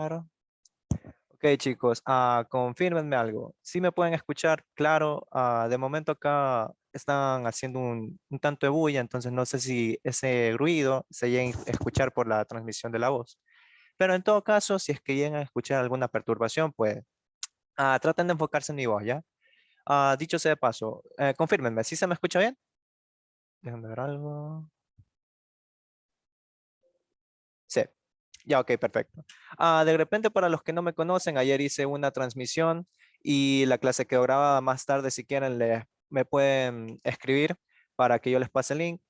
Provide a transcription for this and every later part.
Claro. Ok, chicos, confírmenme algo. ¿Sí me pueden escuchar? Claro, de momento acá están haciendo un tanto de bulla, entonces no sé si ese ruido se llega a escuchar por la transmisión de la voz. Pero en todo caso, si es que llegan a escuchar alguna perturbación, pues traten de enfocarse en mi voz, ¿ya? Dicho sea de paso, confírmenme, ¿sí se me escucha bien? Déjenme ver algo. Sí. Ya, ok, perfecto. De repente, para los que no me conocen, ayer hice una transmisión y la clase quedó grabada. Más tarde, si quieren, me pueden escribir para que yo les pase el link.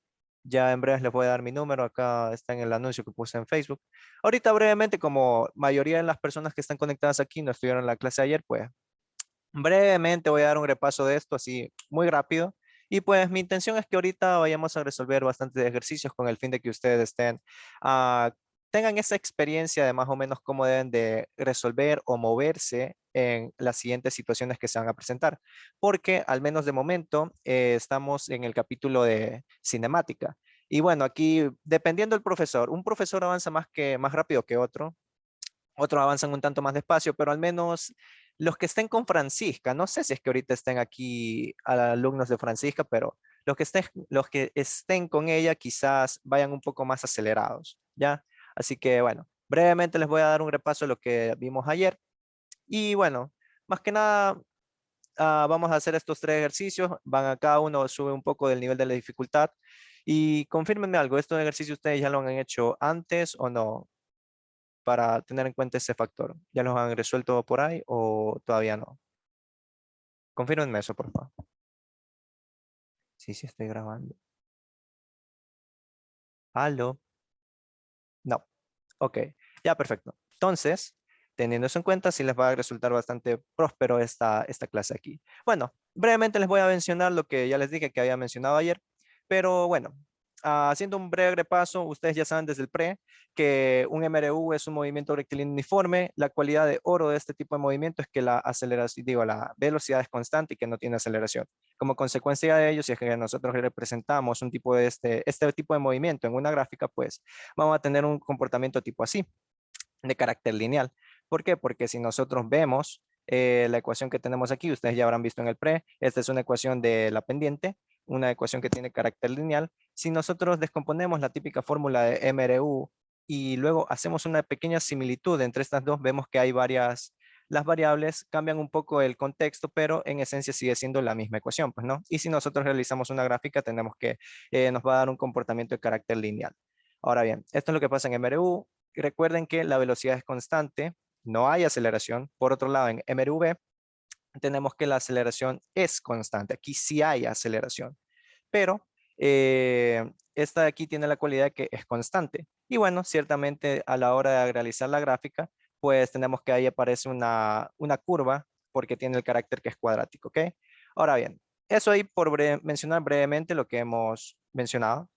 Ya en breve les voy a dar mi número. Acá está en el anuncio que puse en Facebook. Ahorita, brevemente, como mayoría de las personas que están conectadas aquí no estuvieron en la clase ayer, pues brevemente voy a dar un repaso de esto así muy rápido. Y pues mi intención es que ahorita vayamos a resolver bastantes ejercicios con el fin de que ustedes ah, tengan esa experiencia de más o menos cómo deben de resolver o moverse en las siguientes situaciones que se van a presentar. Porque al menos de momento estamos en el capítulo de cinemática. Y bueno, aquí dependiendo del profesor, un profesor avanza más rápido que otro, otros avanzan un tanto más despacio, pero al menos los que estén con Francisca, no sé si es que ahorita estén aquí alumnos de Francisca, pero los que estén con ella quizás vayan un poco más acelerados, ¿ya? Así que bueno, brevemente les voy a dar un repaso de lo que vimos ayer y bueno, más que nada vamos a hacer estos tres ejercicios, van a cada uno sube un poco del nivel de la dificultad y confírmenme algo, ¿estos ejercicios ustedes ya lo han hecho antes o no? Para tener en cuenta ese factor. ¿Ya los han resuelto por ahí o todavía no? Confírmenme eso, por favor. Sí, sí, estoy grabando. ¿Aló? No. Ok, ya perfecto. Entonces, teniendo eso en cuenta, sí les va a resultar bastante próspero esta clase aquí. Bueno, brevemente les voy a mencionar lo que ya les dije que había mencionado ayer, pero bueno, haciendo un breve repaso, ustedes ya saben desde el pre que un MRU es un movimiento rectilíneo uniforme. La cualidad de oro de este tipo de movimiento es que la aceleración, digo, la velocidad es constante y que no tiene aceleración. Como consecuencia de ello, si es que nosotros representamos un tipo de este tipo de movimiento en una gráfica, pues vamos a tener un comportamiento tipo así, de carácter lineal. ¿Por qué? Porque si nosotros vemos la ecuación que tenemos aquí, ustedes ya habrán visto en el pre, esta es una ecuación de la pendiente, una ecuación que tiene carácter lineal. Si nosotros descomponemos la típica fórmula de MRU y luego hacemos una pequeña similitud entre estas dos, vemos que hay las variables cambian un poco el contexto, pero en esencia sigue siendo la misma ecuación, pues, ¿no? Y si nosotros realizamos una gráfica, tenemos que nos va a dar un comportamiento de carácter lineal. Ahora bien, esto es lo que pasa en MRU. Recuerden que la velocidad es constante, no hay aceleración. Por otro lado, en MRV tenemos que la aceleración es constante. Aquí sí hay aceleración, pero esta de aquí tiene la cualidad de que es constante. Y bueno, ciertamente a la hora de realizar la gráfica, pues tenemos que ahí aparece una curva porque tiene el carácter que es cuadrático, ¿ok? Ahora bien, eso ahí por mencionar brevemente lo que hemos mencionado,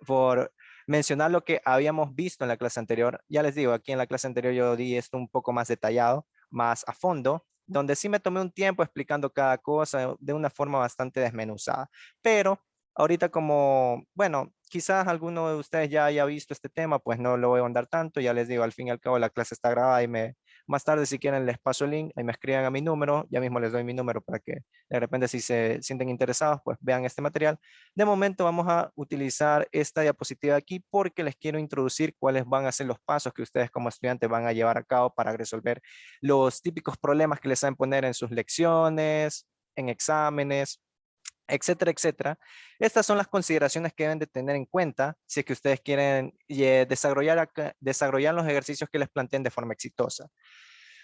por mencionar lo que habíamos visto en la clase anterior. Ya les digo, aquí en la clase anterior yo di esto un poco más detallado, más a fondo, donde sí me tomé un tiempo explicando cada cosa de una forma bastante desmenuzada. Pero ahorita como, bueno, quizás alguno de ustedes ya haya visto este tema, pues no lo voy a andar tanto, ya les digo, al fin y al cabo la clase está grabada y más tarde si quieren les paso el link, ahí me escriban a mi número, ya mismo les doy mi número para que de repente si se sienten interesados, pues vean este material. De momento vamos a utilizar esta diapositiva aquí porque les quiero introducir cuáles van a ser los pasos que ustedes como estudiantes van a llevar a cabo para resolver los típicos problemas que les saben poner en sus lecciones, en exámenes, etcétera, etcétera. Estas son las consideraciones que deben de tener en cuenta si es que ustedes quieren desarrollar los ejercicios que les planteen de forma exitosa.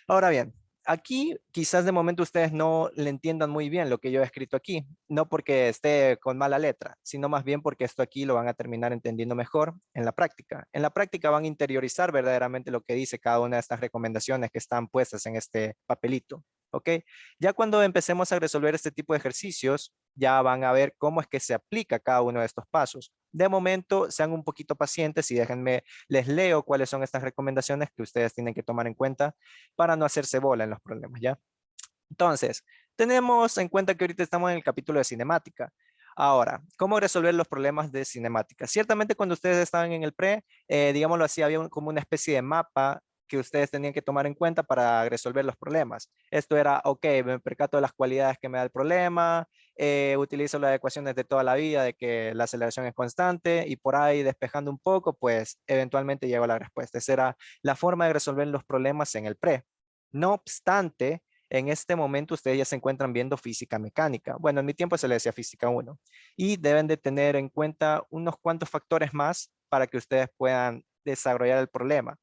Ahora bien, aquí quizás de momento ustedes no le entiendan muy bien lo que yo he escrito aquí, no porque esté con mala letra, sino más bien porque esto aquí lo van a terminar entendiendo mejor en la práctica. En la práctica van a interiorizar verdaderamente lo que dice cada una de estas recomendaciones que están puestas en este papelito. ¿Ok? Ya cuando empecemos a resolver este tipo de ejercicios, ya van a ver cómo es que se aplica cada uno de estos pasos. De momento, sean un poquito pacientes y déjenme, les leo cuáles son estas recomendaciones que ustedes tienen que tomar en cuenta para no hacerse bola en los problemas, ¿ya? Entonces, tenemos en cuenta que ahorita estamos en el capítulo de cinemática. Ahora, ¿cómo resolver los problemas de cinemática? Ciertamente cuando ustedes estaban en el pre, digámoslo así, había como una especie de mapa que ustedes tenían que tomar en cuenta para resolver los problemas. Esto era, ok, me percato de las cualidades que me da el problema, utilizo las ecuaciones de toda la vida, de que la aceleración es constante y por ahí despejando un poco, pues eventualmente llego a la respuesta. Esa era la forma de resolver los problemas en el pre. No obstante, en este momento ustedes ya se encuentran viendo física mecánica. Bueno, en mi tiempo se le decía física uno y deben de tener en cuenta unos cuantos factores más para que ustedes puedan desarrollar el problema.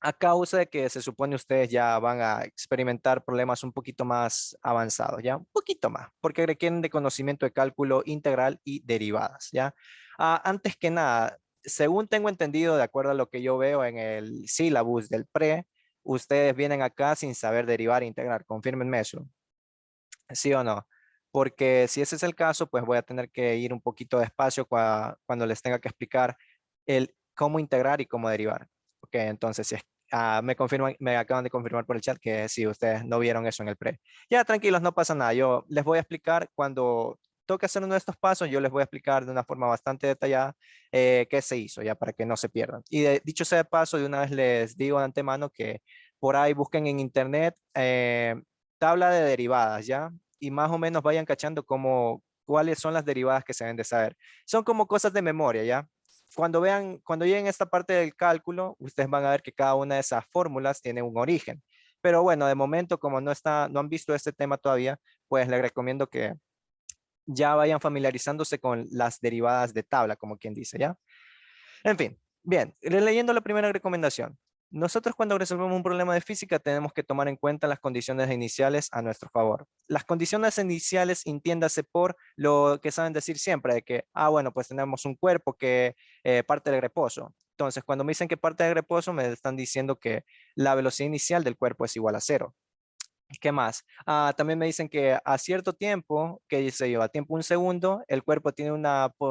A causa de que se supone ustedes ya van a experimentar problemas un poquito más avanzados, ¿ya? Un poquito más, porque requieren de conocimiento de cálculo integral y derivadas, ¿ya? Antes que nada, según tengo entendido, de acuerdo a lo que yo veo en el sílabus del pre, ustedes vienen acá sin saber derivar e integrar. Confírmenme eso. ¿Sí o no? Porque si ese es el caso, pues voy a tener que ir un poquito despacio cuando les tenga que explicar el cómo integrar y cómo derivar. Ok, entonces si es- me confirman, me acaban de confirmar por el chat que sí, ustedes no vieron eso en el pre. Ya tranquilos, no pasa nada. Yo les voy a explicar cuando toque hacer uno de estos pasos, yo les voy a explicar de una forma bastante detallada qué se hizo, ya para que no se pierdan. Y dicho sea de paso, de una vez les digo de antemano que por ahí busquen en internet tabla de derivadas, ¿ya? Y más o menos vayan cachando cuáles son las derivadas que se deben de saber. Son como cosas de memoria, ¿ya? Cuando lleguen a esta parte del cálculo, ustedes van a ver que cada una de esas fórmulas tiene un origen. Pero bueno, de momento, como no han visto este tema todavía, pues les recomiendo que ya vayan familiarizándose con las derivadas de tabla, como quien dice, ¿ya? En fin, bien, leyendo la primera recomendación. Nosotros cuando resolvemos un problema de física tenemos que tomar en cuenta las condiciones iniciales a nuestro favor. Las condiciones iniciales entiéndase por lo que saben decir siempre, de que, bueno, pues tenemos un cuerpo que parte del reposo. Entonces, cuando me dicen que parte del reposo, me están diciendo que la velocidad inicial del cuerpo es igual a cero. ¿Qué más? También me dicen que a cierto tiempo, que dice yo, a tiempo un segundo, el cuerpo tiene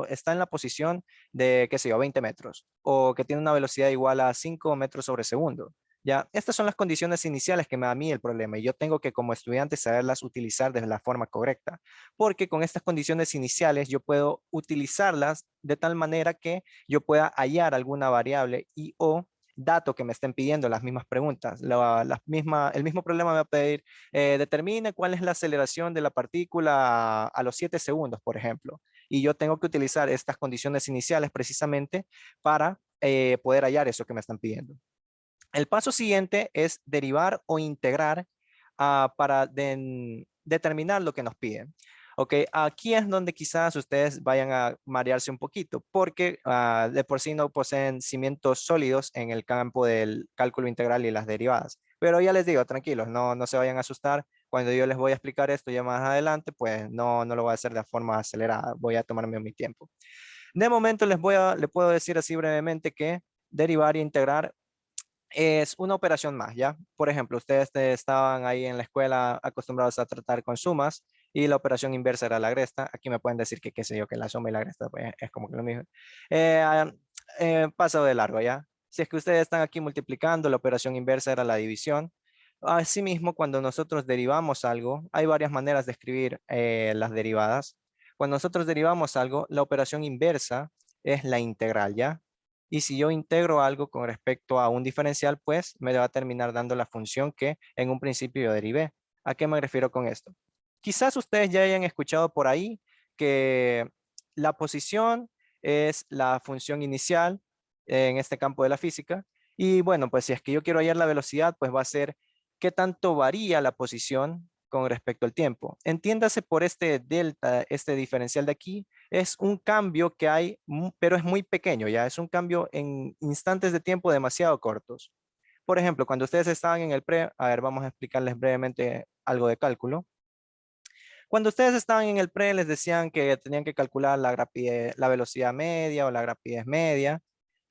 está en la posición de, qué sé yo, 20 metros, o que tiene una velocidad igual a 5 metros sobre segundo. Ya, estas son las condiciones iniciales que me da a mí el problema y yo tengo que como estudiante saberlas utilizar de la forma correcta, porque con estas condiciones iniciales yo puedo utilizarlas de tal manera que yo pueda hallar alguna variable y o dato que me estén pidiendo las mismas preguntas. El mismo problema me va a pedir, determine cuál es la aceleración de la partícula a los 7 segundos, por ejemplo. Y yo tengo que utilizar estas condiciones iniciales precisamente para poder hallar eso que me están pidiendo. El paso siguiente es derivar o integrar para determinar lo que nos piden. Ok, aquí es donde quizás ustedes vayan a marearse un poquito, porque de por sí no poseen cimientos sólidos en el campo del cálculo integral y las derivadas. Pero ya les digo, tranquilos, no se vayan a asustar. Cuando yo les voy a explicar esto ya más adelante, pues no lo voy a hacer de forma acelerada, voy a tomarme mi tiempo. De momento les puedo decir así brevemente que derivar e integrar es una operación más, ¿ya? Por ejemplo, ustedes estaban ahí en la escuela acostumbrados a tratar con sumas y la operación inversa era la agresta. Aquí me pueden decir que, qué sé yo, que la suma y la agresta pues, es como que lo mismo. Eh, paso de largo, ¿ya? Si es que ustedes están aquí multiplicando, la operación inversa era la división. Asimismo, cuando nosotros derivamos algo, hay varias maneras de escribir las derivadas. Cuando nosotros derivamos algo, la operación inversa es la integral, ¿ya? Y si yo integro algo con respecto a un diferencial, pues me va a terminar dando la función que en un principio yo derivé. ¿A qué me refiero con esto? Quizás ustedes ya hayan escuchado por ahí que la posición es la función inicial en este campo de la física. Y bueno, pues si es que yo quiero hallar la velocidad, pues va a ser qué tanto varía la posición con respecto al tiempo. Entiéndase por este delta, este diferencial de aquí, es un cambio que hay, pero es muy pequeño, ya es un cambio en instantes de tiempo demasiado cortos. Por ejemplo, cuando ustedes estaban en el pre, a ver, vamos a explicarles brevemente algo de cálculo. Cuando ustedes estaban en el pre, les decían que tenían que calcular la velocidad media o la rapidez media,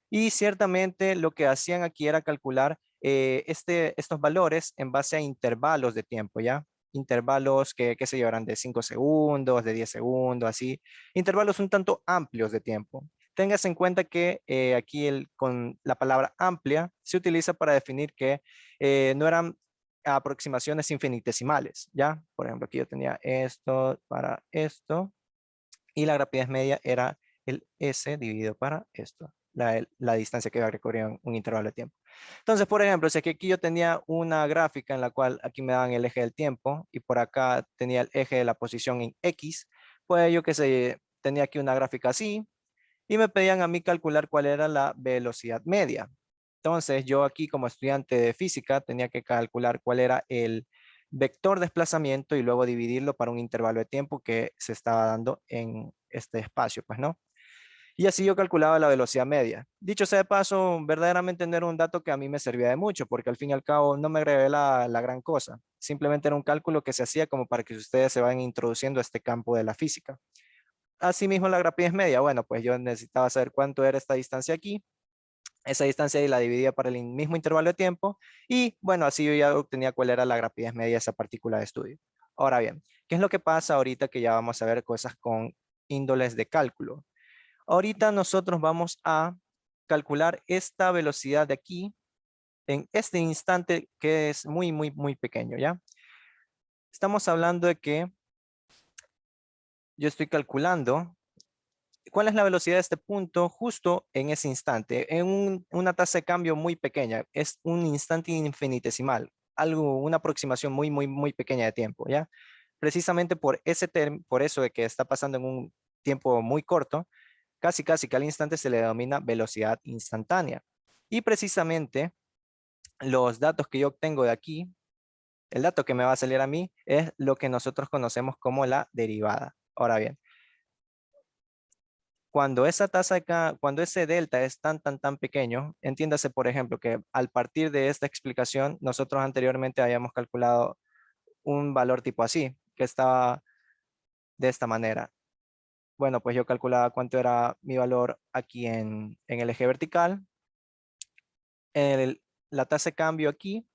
y ciertamente lo que hacían aquí era calcular estos valores en base a intervalos de tiempo, ¿ya? Intervalos que se llevarán de 5 segundos, de 10 segundos, así. Intervalos un tanto amplios de tiempo. Tengas en cuenta que aquí con la palabra amplia se utiliza para definir que no eran aproximaciones infinitesimales, ¿ya? Por ejemplo, aquí yo tenía esto para esto y la rapidez media era el S dividido para esto. la distancia que iba a recorrer en un intervalo de tiempo. Entonces, por ejemplo, si es que aquí yo tenía una gráfica en la cual aquí me daban el eje del tiempo y por acá tenía el eje de la posición en X, pues yo que sé, tenía aquí una gráfica así y me pedían a mí calcular cuál era la velocidad media. Entonces, yo aquí como estudiante de física tenía que calcular cuál era el vector de desplazamiento y luego dividirlo para un intervalo de tiempo que se estaba dando en este espacio, pues, ¿no? Y así yo calculaba la velocidad media. Dicho sea de paso, verdaderamente no era un dato que a mí me servía de mucho, porque al fin y al cabo no me revela la gran cosa. Simplemente era un cálculo que se hacía como para que ustedes se vayan introduciendo a este campo de la física. Asimismo, la rapidez media, bueno, pues yo necesitaba saber cuánto era esta distancia aquí. Esa distancia y la dividía para el mismo intervalo de tiempo. Y bueno, así yo ya obtenía cuál era la rapidez media de esa partícula de estudio. Ahora bien, ¿qué es lo que pasa ahorita que ya vamos a ver cosas con índoles de cálculo? Ahorita nosotros vamos a calcular esta velocidad de aquí en este instante que es muy, muy, muy pequeño, ¿ya? Estamos hablando de que yo estoy calculando cuál es la velocidad de este punto justo en ese instante, en una tasa de cambio muy pequeña, es un instante infinitesimal, algo, una aproximación muy, muy, muy pequeña de tiempo, ¿ya? Precisamente por por eso de que está pasando en un tiempo muy corto, casi casi que al instante se le denomina velocidad instantánea. Y precisamente los datos que yo obtengo de aquí, el dato que me va a salir a mí es lo que nosotros conocemos como la derivada. Ahora bien, cuando esa cuando ese delta es tan pequeño, entiéndase por ejemplo que al partir de esta explicación, nosotros anteriormente habíamos calculado un valor tipo así, que estaba de esta manera. Bueno, pues yo calculaba cuánto era mi valor aquí en el eje vertical, la tasa de cambio aquí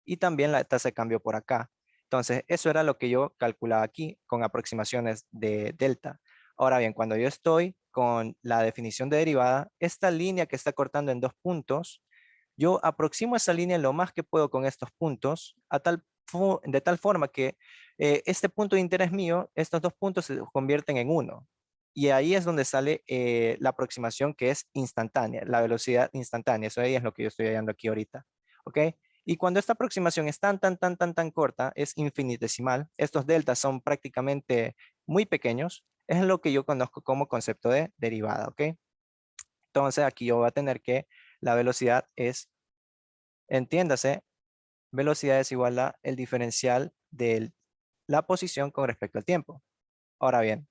y también la tasa de cambio por acá. Entonces, eso era lo que yo calculaba aquí con aproximaciones de delta. Ahora bien, cuando yo estoy con la definición de derivada, esta línea que está cortando en dos puntos, yo aproximo esa línea lo más que puedo con estos puntos, de tal forma que este punto de interés mío, estos dos puntos se convierten en uno. Y ahí es donde sale la aproximación que es instantánea, la velocidad instantánea. Eso ahí es lo que yo estoy hallando aquí ahorita. ¿Ok? Y cuando esta aproximación es tan corta, es infinitesimal, estos deltas son prácticamente muy pequeños, es lo que yo conozco como concepto de derivada, ¿ok? Entonces aquí yo voy a tener que la velocidad es, entiéndase, velocidad es igual a el diferencial de la posición con respecto al tiempo. Ahora bien,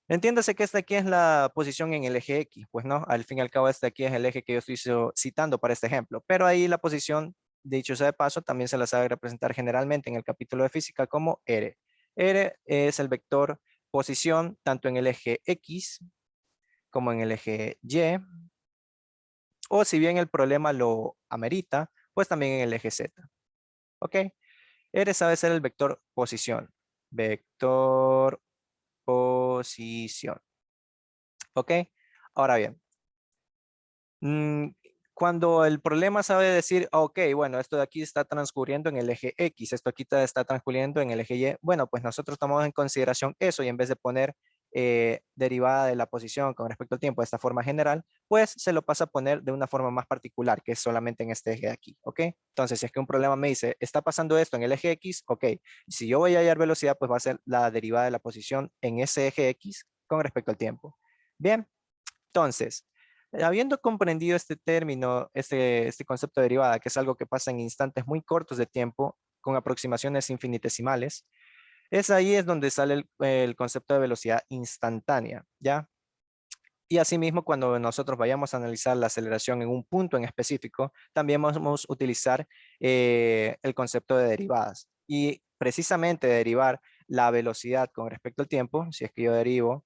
entiéndase que esta aquí es la posición en el eje X, pues no, al fin y al cabo este aquí es el eje que yo estoy citando para este ejemplo, pero ahí la posición, dicho sea de paso, también se la sabe representar generalmente en el capítulo de física como R. R es el vector posición tanto en el eje X como en el eje Y, o si bien el problema lo amerita, pues también en el eje Z. ¿Ok? R sabe ser el vector posición. Vector posición. ¿Ok? Ahora bien, mm, cuando el problema sabe decir, ok, bueno, esto de aquí está transcurriendo en el eje X, esto aquí está transcurriendo en el eje Y, bueno, pues nosotros tomamos en consideración eso y en vez de poner derivada de la posición con respecto al tiempo de esta forma general, pues se lo pasa a poner de una forma más particular, que es solamente en este eje de aquí, ¿ok? Entonces, si es que un problema me dice, está pasando esto en el eje X, ok, si yo voy a hallar velocidad, pues va a ser la derivada de la posición en ese eje X con respecto al tiempo. Bien, entonces, habiendo comprendido este término, este concepto de derivada, que es algo que pasa en instantes muy cortos de tiempo, con aproximaciones infinitesimales, es ahí es donde sale el concepto de velocidad instantánea, ¿ya? Y asimismo, cuando nosotros vayamos a analizar la aceleración en un punto en específico, también vamos a utilizar el concepto de derivadas. Y precisamente derivar la velocidad con respecto al tiempo, si es que yo derivo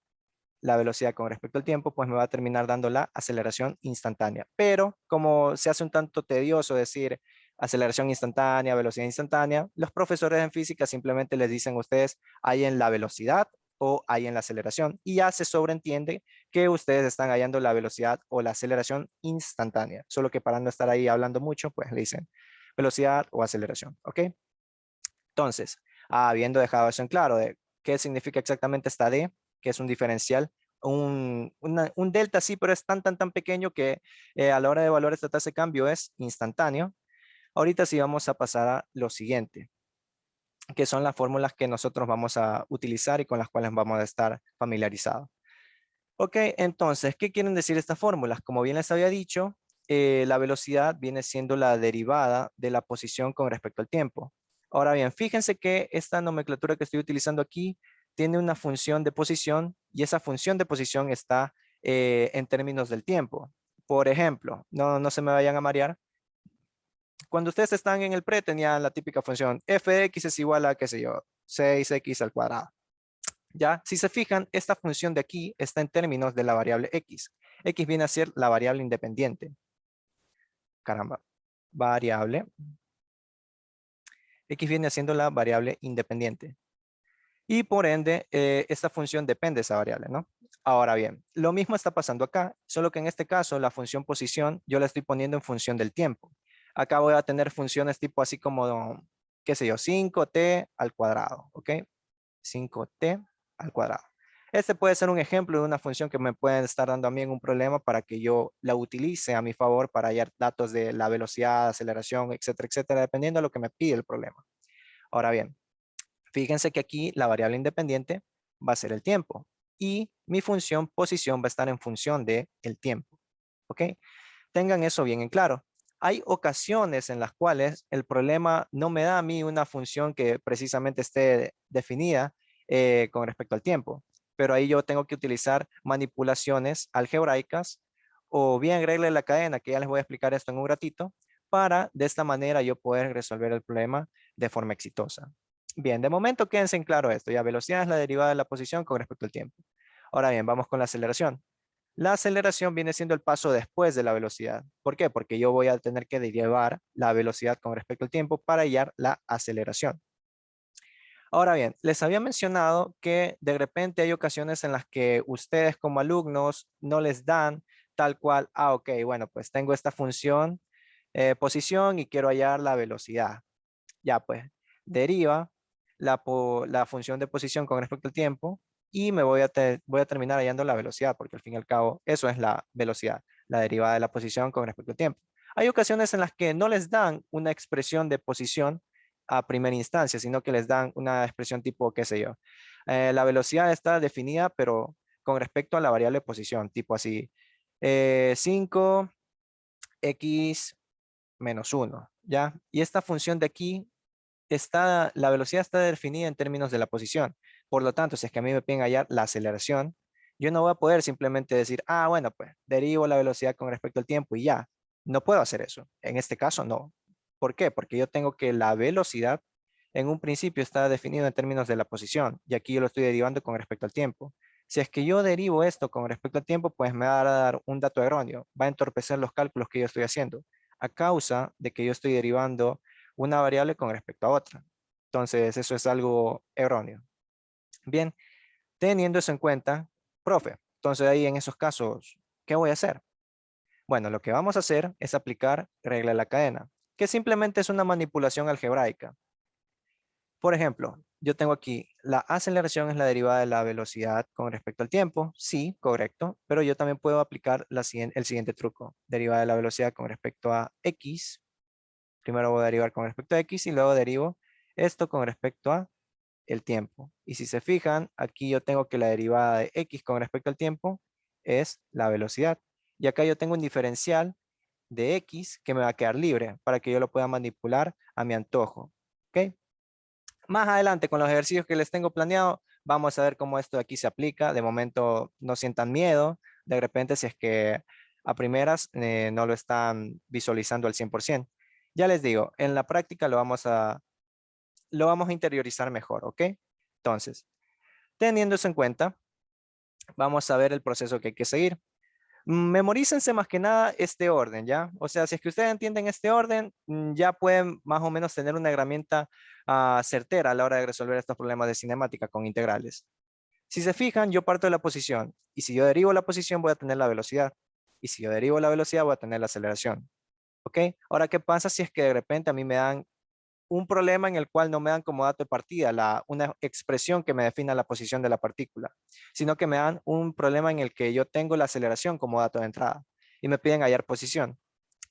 la velocidad con respecto al tiempo, pues me va a terminar dando la aceleración instantánea. Pero como se hace un tanto tedioso decir aceleración instantánea, velocidad instantánea, los profesores en física simplemente les dicen a ustedes, hay en la velocidad o hay en la aceleración. Y ya se sobreentiende que ustedes están hallando la velocidad o la aceleración instantánea. Solo que para no estar ahí hablando mucho, pues le dicen velocidad o aceleración. ¿Ok? Entonces, habiendo dejado eso en claro de qué significa exactamente esta D, que es un diferencial, un delta sí, pero es tan pequeño que a la hora de evaluar esta tasa de cambio es instantáneo. Ahorita sí vamos a pasar a lo siguiente, que son las fórmulas que nosotros vamos a utilizar y con las cuales vamos a estar familiarizados. Ok, entonces, ¿qué quieren decir estas fórmulas? Como bien les había dicho, la velocidad viene siendo la derivada de la posición con respecto al tiempo. Ahora bien, fíjense que esta nomenclatura que estoy utilizando aquí tiene una función de posición y esa función de posición está en términos del tiempo. Por ejemplo, no se me vayan a marear. Cuando ustedes están en el pre, tenían la típica función f de x es igual a, qué sé yo, 6x al cuadrado. ¿Ya? Si se fijan, esta función de aquí está en términos de la variable x. X viene a ser la variable independiente. Caramba. Variable. X viene siendo la variable independiente. Y por ende, esta función depende de esa variable, ¿no? Ahora bien, lo mismo está pasando acá, solo que en este caso la función posición yo la estoy poniendo en función del tiempo. Acá voy a tener funciones tipo así como, qué sé yo, 5t al cuadrado, ¿ok? 5t al cuadrado. Este puede ser un ejemplo de una función que me puede estar dando a mí en un problema para que yo la utilice a mi favor para hallar datos de la velocidad, aceleración, etcétera, etcétera, dependiendo de lo que me pide el problema. Ahora bien, fíjense que aquí la variable independiente va a ser el tiempo y mi función posición va a estar en función de el tiempo. ¿Ok? Tengan eso bien en claro. Hay ocasiones en las cuales el problema no me da a mí una función que precisamente esté definida con respecto al tiempo, pero ahí yo tengo que utilizar manipulaciones algebraicas o bien regla de la cadena, que ya les voy a explicar esto en un ratito, para de esta manera yo poder resolver el problema de forma exitosa. Bien, de momento quédense en claro esto, ya velocidad es la derivada de la posición con respecto al tiempo. Ahora bien, vamos con la aceleración. La aceleración viene siendo el paso después de la velocidad. ¿Por qué? Porque yo voy a tener que derivar la velocidad con respecto al tiempo para hallar la aceleración. Ahora bien, les había mencionado que de repente hay ocasiones en las que ustedes como alumnos no les dan tal cual, ok, bueno, pues tengo esta función posición y quiero hallar la velocidad. Ya pues, deriva la función de posición con respecto al tiempo y me voy a terminar hallando la velocidad, porque al fin y al cabo eso es la velocidad, la derivada de la posición con respecto al tiempo. Hay ocasiones en las que no les dan una expresión de posición a primera instancia, sino que les dan una expresión tipo, qué sé yo. La velocidad está definida, pero con respecto a la variable posición, tipo así, 5x menos 1, ¿ya? Y esta función de aquí la velocidad está definida en términos de la posición. Por lo tanto, si es que a mí me piden hallar la aceleración, yo no voy a poder simplemente decir, bueno, pues derivo la velocidad con respecto al tiempo y ya. No puedo hacer eso. En este caso, no. ¿Por qué? Porque yo tengo que la velocidad en un principio está definido en términos de la posición y aquí yo lo estoy derivando con respecto al tiempo. Si es que yo derivo esto con respecto al tiempo, pues me va a dar un dato erróneo, va a entorpecer los cálculos que yo estoy haciendo a causa de que yo estoy derivando una variable con respecto a otra. Entonces, eso es algo erróneo. Bien, teniendo eso en cuenta, profe, entonces ahí en esos casos, ¿qué voy a hacer? Bueno, lo que vamos a hacer es aplicar regla de la cadena, que simplemente es una manipulación algebraica. Por ejemplo, yo tengo aquí la aceleración es la derivada de la velocidad con respecto al tiempo. Sí, correcto. Pero yo también puedo aplicar el siguiente truco. Derivada de la velocidad con respecto a x. Primero voy a derivar con respecto a x y luego derivo esto con respecto a el tiempo. Y si se fijan, aquí yo tengo que la derivada de x con respecto al tiempo es la velocidad. Y acá yo tengo un diferencial de x que me va a quedar libre para que yo lo pueda manipular a mi antojo. ¿Ok? Más adelante, con los ejercicios que les tengo planeado, vamos a ver cómo esto de aquí se aplica. De momento, no sientan miedo. De repente, si es que a primeras no lo están visualizando al 100%. Ya les digo, en la práctica lo vamos a interiorizar mejor, ¿ok? Entonces, teniendo eso en cuenta, vamos a ver el proceso que hay que seguir. Memorícense más que nada este orden, ¿ya? O sea, si es que ustedes entienden este orden, ya pueden más o menos tener una herramienta certera a la hora de resolver estos problemas de cinemática con integrales. Si se fijan, yo parto de la posición, y si yo derivo la posición voy a tener la velocidad, y si yo derivo la velocidad voy a tener la aceleración, ¿ok? Ahora, ¿qué pasa si es que de repente a mí me dan un problema en el cual no me dan como dato de partida una expresión que me defina la posición de la partícula, sino que me dan un problema en el que yo tengo la aceleración como dato de entrada y me piden hallar posición.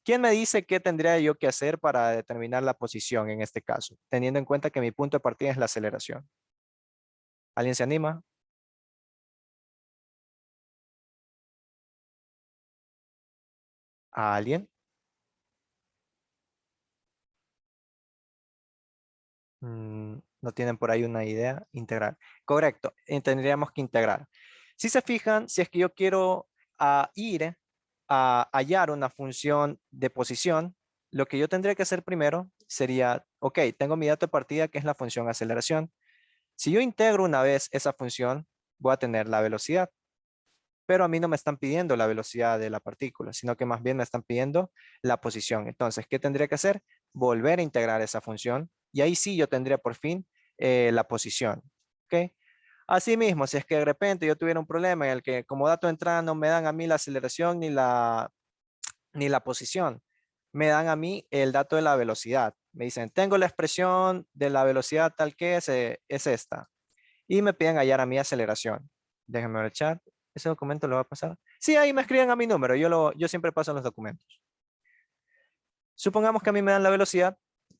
¿Quién me dice qué tendría yo que hacer para determinar la posición en este caso, teniendo en cuenta que mi punto de partida es la aceleración? ¿Alguien se anima? ¿A alguien? No tienen por ahí una idea. Integrar. Correcto. Tendríamos que integrar. Si se fijan, si es que yo quiero ir a hallar una función de posición, lo que yo tendría que hacer primero sería, ok, tengo mi dato de partida que es la función aceleración. Si yo integro una vez esa función, voy a tener la velocidad, pero a mí no me están pidiendo la velocidad de la partícula, sino que más bien me están pidiendo la posición. Entonces, ¿qué tendría que hacer? Volver a integrar esa función y ahí sí yo tendría por fin la posición. ¿Ok? Asimismo, si es que de repente yo tuviera un problema en el que como dato de entrada no me dan a mí la aceleración ni la posición, me dan a mí el dato de la velocidad. Me dicen, tengo la expresión de la velocidad tal que es esta. Y me piden hallar a mi aceleración. Déjenme ver el chat. ¿Ese documento lo va a pasar? Sí, ahí me escriben a mi número. Yo siempre paso los documentos. Supongamos que a mí me dan la velocidad.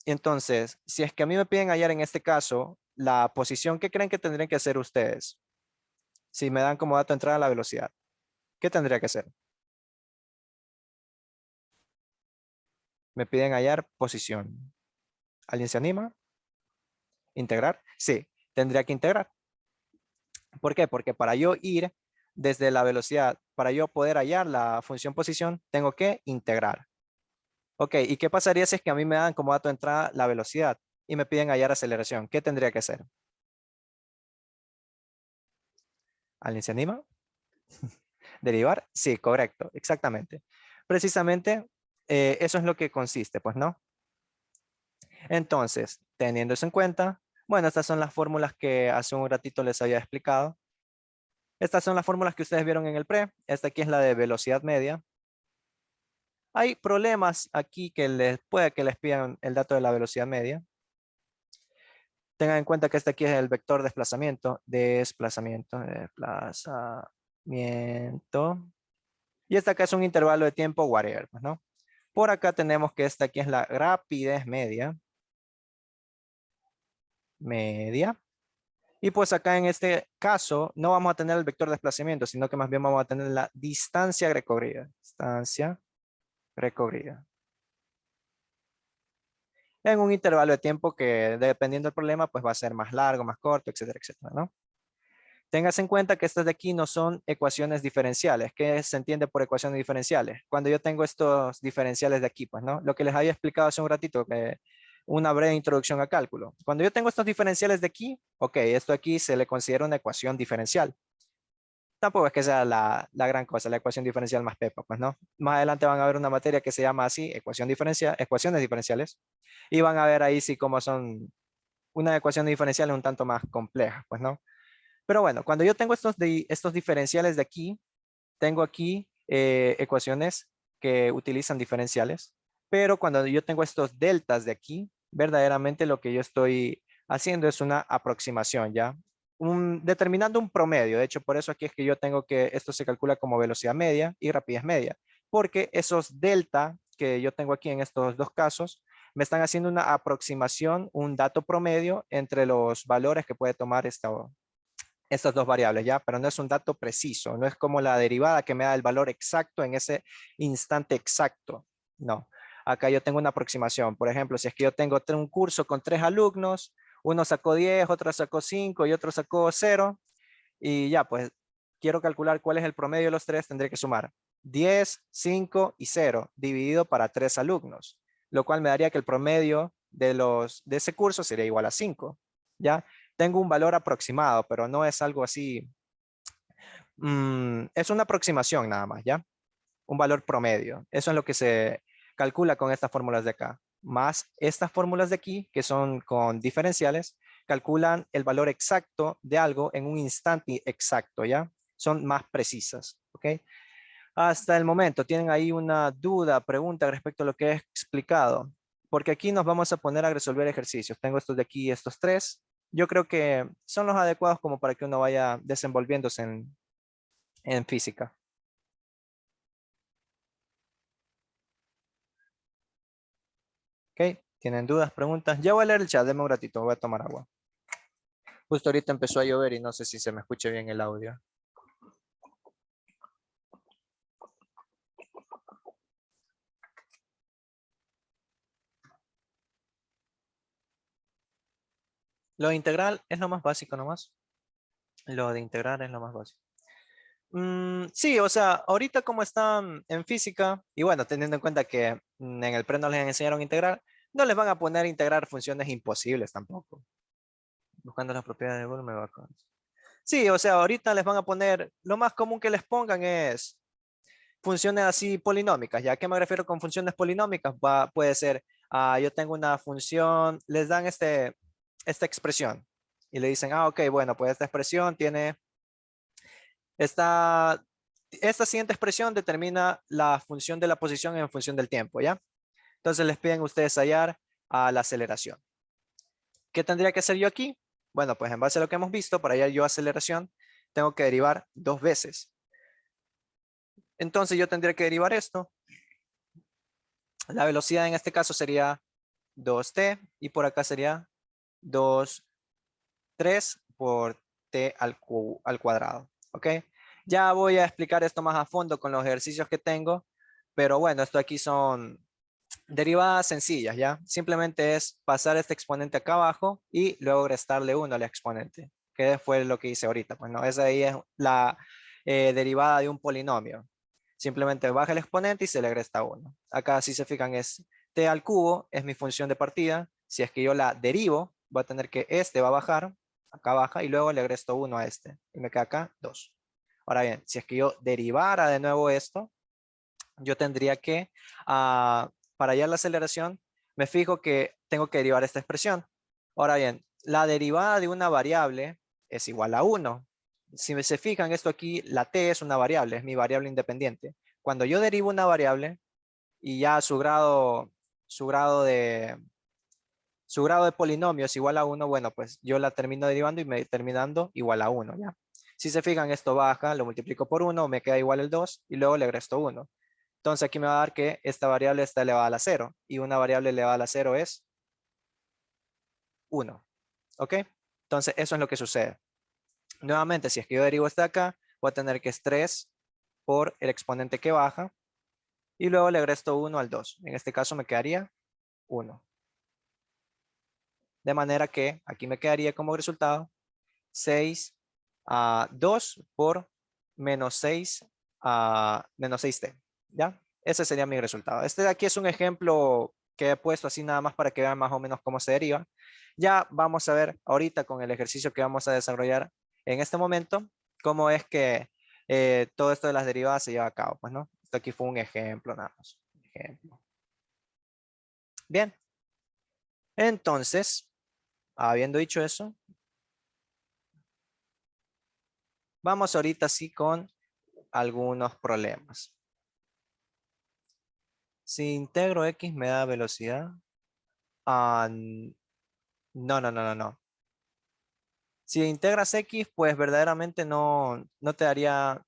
Entonces, si es que a mí me piden hallar en este caso la posición, ¿qué creen que tendrían que hacer ustedes? Si me dan como dato de entrada la velocidad, ¿qué tendría que hacer? Me piden hallar posición. ¿Alguien se anima? ¿Integrar? Sí, tendría que integrar. ¿Por qué? Porque para yo ir desde la velocidad, para yo poder hallar la función posición, tengo que integrar. Ok, ¿y qué pasaría si es que a mí me dan como dato de entrada la velocidad y me piden hallar aceleración? ¿Qué tendría que hacer? ¿Alguien se anima? ¿Derivar? Sí, correcto, exactamente. Precisamente eso es lo que consiste, pues, ¿no? Entonces, teniendo eso en cuenta, bueno, estas son las fórmulas que hace un ratito les había explicado. Estas son las fórmulas que ustedes vieron en el pre. Esta aquí es la de velocidad media. Hay problemas aquí que puede que les pidan el dato de la velocidad media. Tengan en cuenta que este aquí es el vector desplazamiento. Y este acá es un intervalo de tiempo, whatever, pues, ¿no? Por acá tenemos que esta aquí es la rapidez media. Y pues acá en este caso no vamos a tener el vector desplazamiento, sino que más bien vamos a tener la distancia recorrida. Distancia recorrida. En un intervalo de tiempo que dependiendo del problema, pues va a ser más largo, más corto, etcétera, etcétera, ¿no? Tengas en cuenta que estas de aquí no son ecuaciones diferenciales. ¿Qué se entiende por ecuaciones diferenciales? Cuando yo tengo estos diferenciales de aquí, pues, ¿no? Lo que les había explicado hace un ratito, que una breve introducción a cálculo. Cuando yo tengo estos diferenciales de aquí, ok, esto aquí se le considera una ecuación diferencial. Tampoco es que sea la gran cosa, la ecuación diferencial más pepa, pues, ¿no? Más adelante van a ver una materia que se llama así, ecuaciones diferenciales, y van a ver ahí sí cómo son una ecuación diferencial un tanto más compleja, pues, ¿no? Pero bueno, cuando yo tengo estos diferenciales de aquí, tengo aquí ecuaciones que utilizan diferenciales, pero cuando yo tengo estos deltas de aquí, verdaderamente lo que yo estoy haciendo es una aproximación, ¿ya? Determinando un promedio. De hecho, por eso aquí es que yo tengo que esto se calcula como velocidad media y rapidez media, porque esos delta que yo tengo aquí en estos dos casos me están haciendo una aproximación, un dato promedio entre los valores que puede tomar estas dos variables, ¿ya? Pero no es un dato preciso, no es como la derivada que me da el valor exacto en ese instante exacto. No, acá yo tengo una aproximación. Por ejemplo, si es que yo tengo un curso con 3 alumnos, uno sacó 10, otro sacó 5 y otro sacó 0, y ya, pues quiero calcular cuál es el promedio de los tres, tendré que sumar 10, 5 y 0 dividido para 3 alumnos, lo cual me daría que el promedio de ese curso sería igual a 5, ¿ya? Tengo un valor aproximado, pero no es algo así, es una aproximación nada más, ¿ya? Un valor promedio. Eso es lo que se calcula con estas fórmulas de acá. Más estas fórmulas de aquí, que son con diferenciales, calculan el valor exacto de algo en un instante exacto, ¿ya? Son más precisas, ¿ok? Hasta el momento, ¿tienen ahí una duda, pregunta respecto a lo que he explicado? porque aquí nos vamos a poner a resolver ejercicios. Tengo estos de aquí y estos tres. Yo creo que son los adecuados como para que uno vaya desenvolviéndose en física. ¿Ok? ¿Tienen dudas, preguntas? Ya voy a leer el chat, denme un ratito, voy a tomar agua. Justo ahorita empezó a llover y no sé si se me escuche bien el audio. Lo de integral es lo más básico nomás. Lo de integrar es lo más básico. Sí, o sea, ahorita como están en física, y bueno, teniendo en cuenta que en el pre no les enseñaron a integrar, no les van a poner a integrar funciones imposibles tampoco. Buscando las propiedades de volumen vacante. Sí, o sea, ahorita les van a poner, lo más común que les pongan es funciones así polinómicas. ¿Ya a qué me refiero con funciones polinómicas? Puede ser, yo tengo una función, les dan esta expresión y le dicen, ok, bueno, pues esta expresión tiene esta, esta siguiente expresión determina la función de la posición en función del tiempo, ¿ya? Entonces les piden ustedes hallar a la aceleración. ¿Qué tendría que hacer yo aquí? Bueno, pues en base a lo que hemos visto, para hallar yo aceleración, tengo que derivar dos veces. Entonces yo tendría que derivar esto. La velocidad en este caso sería 2t y por acá sería 3 por t al cuadrado. ¿Ok? Ya voy a explicar esto más a fondo con los ejercicios que tengo, pero bueno, esto aquí son derivadas sencillas, ¿ya? Simplemente es pasar este exponente acá abajo y luego restarle 1 al exponente, que fue lo que hice ahorita. Pues no, esa ahí es la derivada de un polinomio. Simplemente baja el exponente y se le resta 1. Acá, si se fijan, es t al cubo, es mi función de partida. Si es que yo la derivo, voy a tener que este va a bajar, acá baja, y luego le resto 1 a este. Y me queda acá 2. Ahora bien, si es que yo derivara de nuevo esto, yo tendría que, para hallar la aceleración, me fijo que tengo que derivar esta expresión. Ahora bien, la derivada de una variable es igual a 1. Si se fijan, esto aquí, la t es una variable, es mi variable independiente. Cuando yo derivo una variable y ya su grado de, su grado de polinomio es igual a 1, bueno, pues yo la termino derivando y me termina dando igual a 1, ¿ya? Si se fijan, esto baja, lo multiplico por 1, me queda igual el 2 y luego le resto 1. Entonces aquí me va a dar que esta variable está elevada a la 0 y una variable elevada a la 0 es 1. ¿Ok? Entonces eso es lo que sucede. Nuevamente, si es que yo derivo esta de acá, voy a tener que es 3 por el exponente que baja y luego le resto 1 al 2. En este caso me quedaría 1. De manera que aquí me quedaría como resultado 6 a 2 por menos 6 a menos 6t. ¿Ya? Ese sería mi resultado. Este de aquí es un ejemplo que he puesto así nada más para que vean más o menos cómo se deriva. Ya vamos a ver ahorita con el ejercicio que vamos a desarrollar en este momento, cómo es que todo esto de las derivadas se lleva a cabo. Pues, ¿no? Esto aquí fue un ejemplo nada más. Ejemplo. Bien. Entonces, habiendo dicho eso, vamos ahorita sí con algunos problemas. Si integro x me da velocidad. No, no, no, no, no. Si integras x, pues verdaderamente no te daría,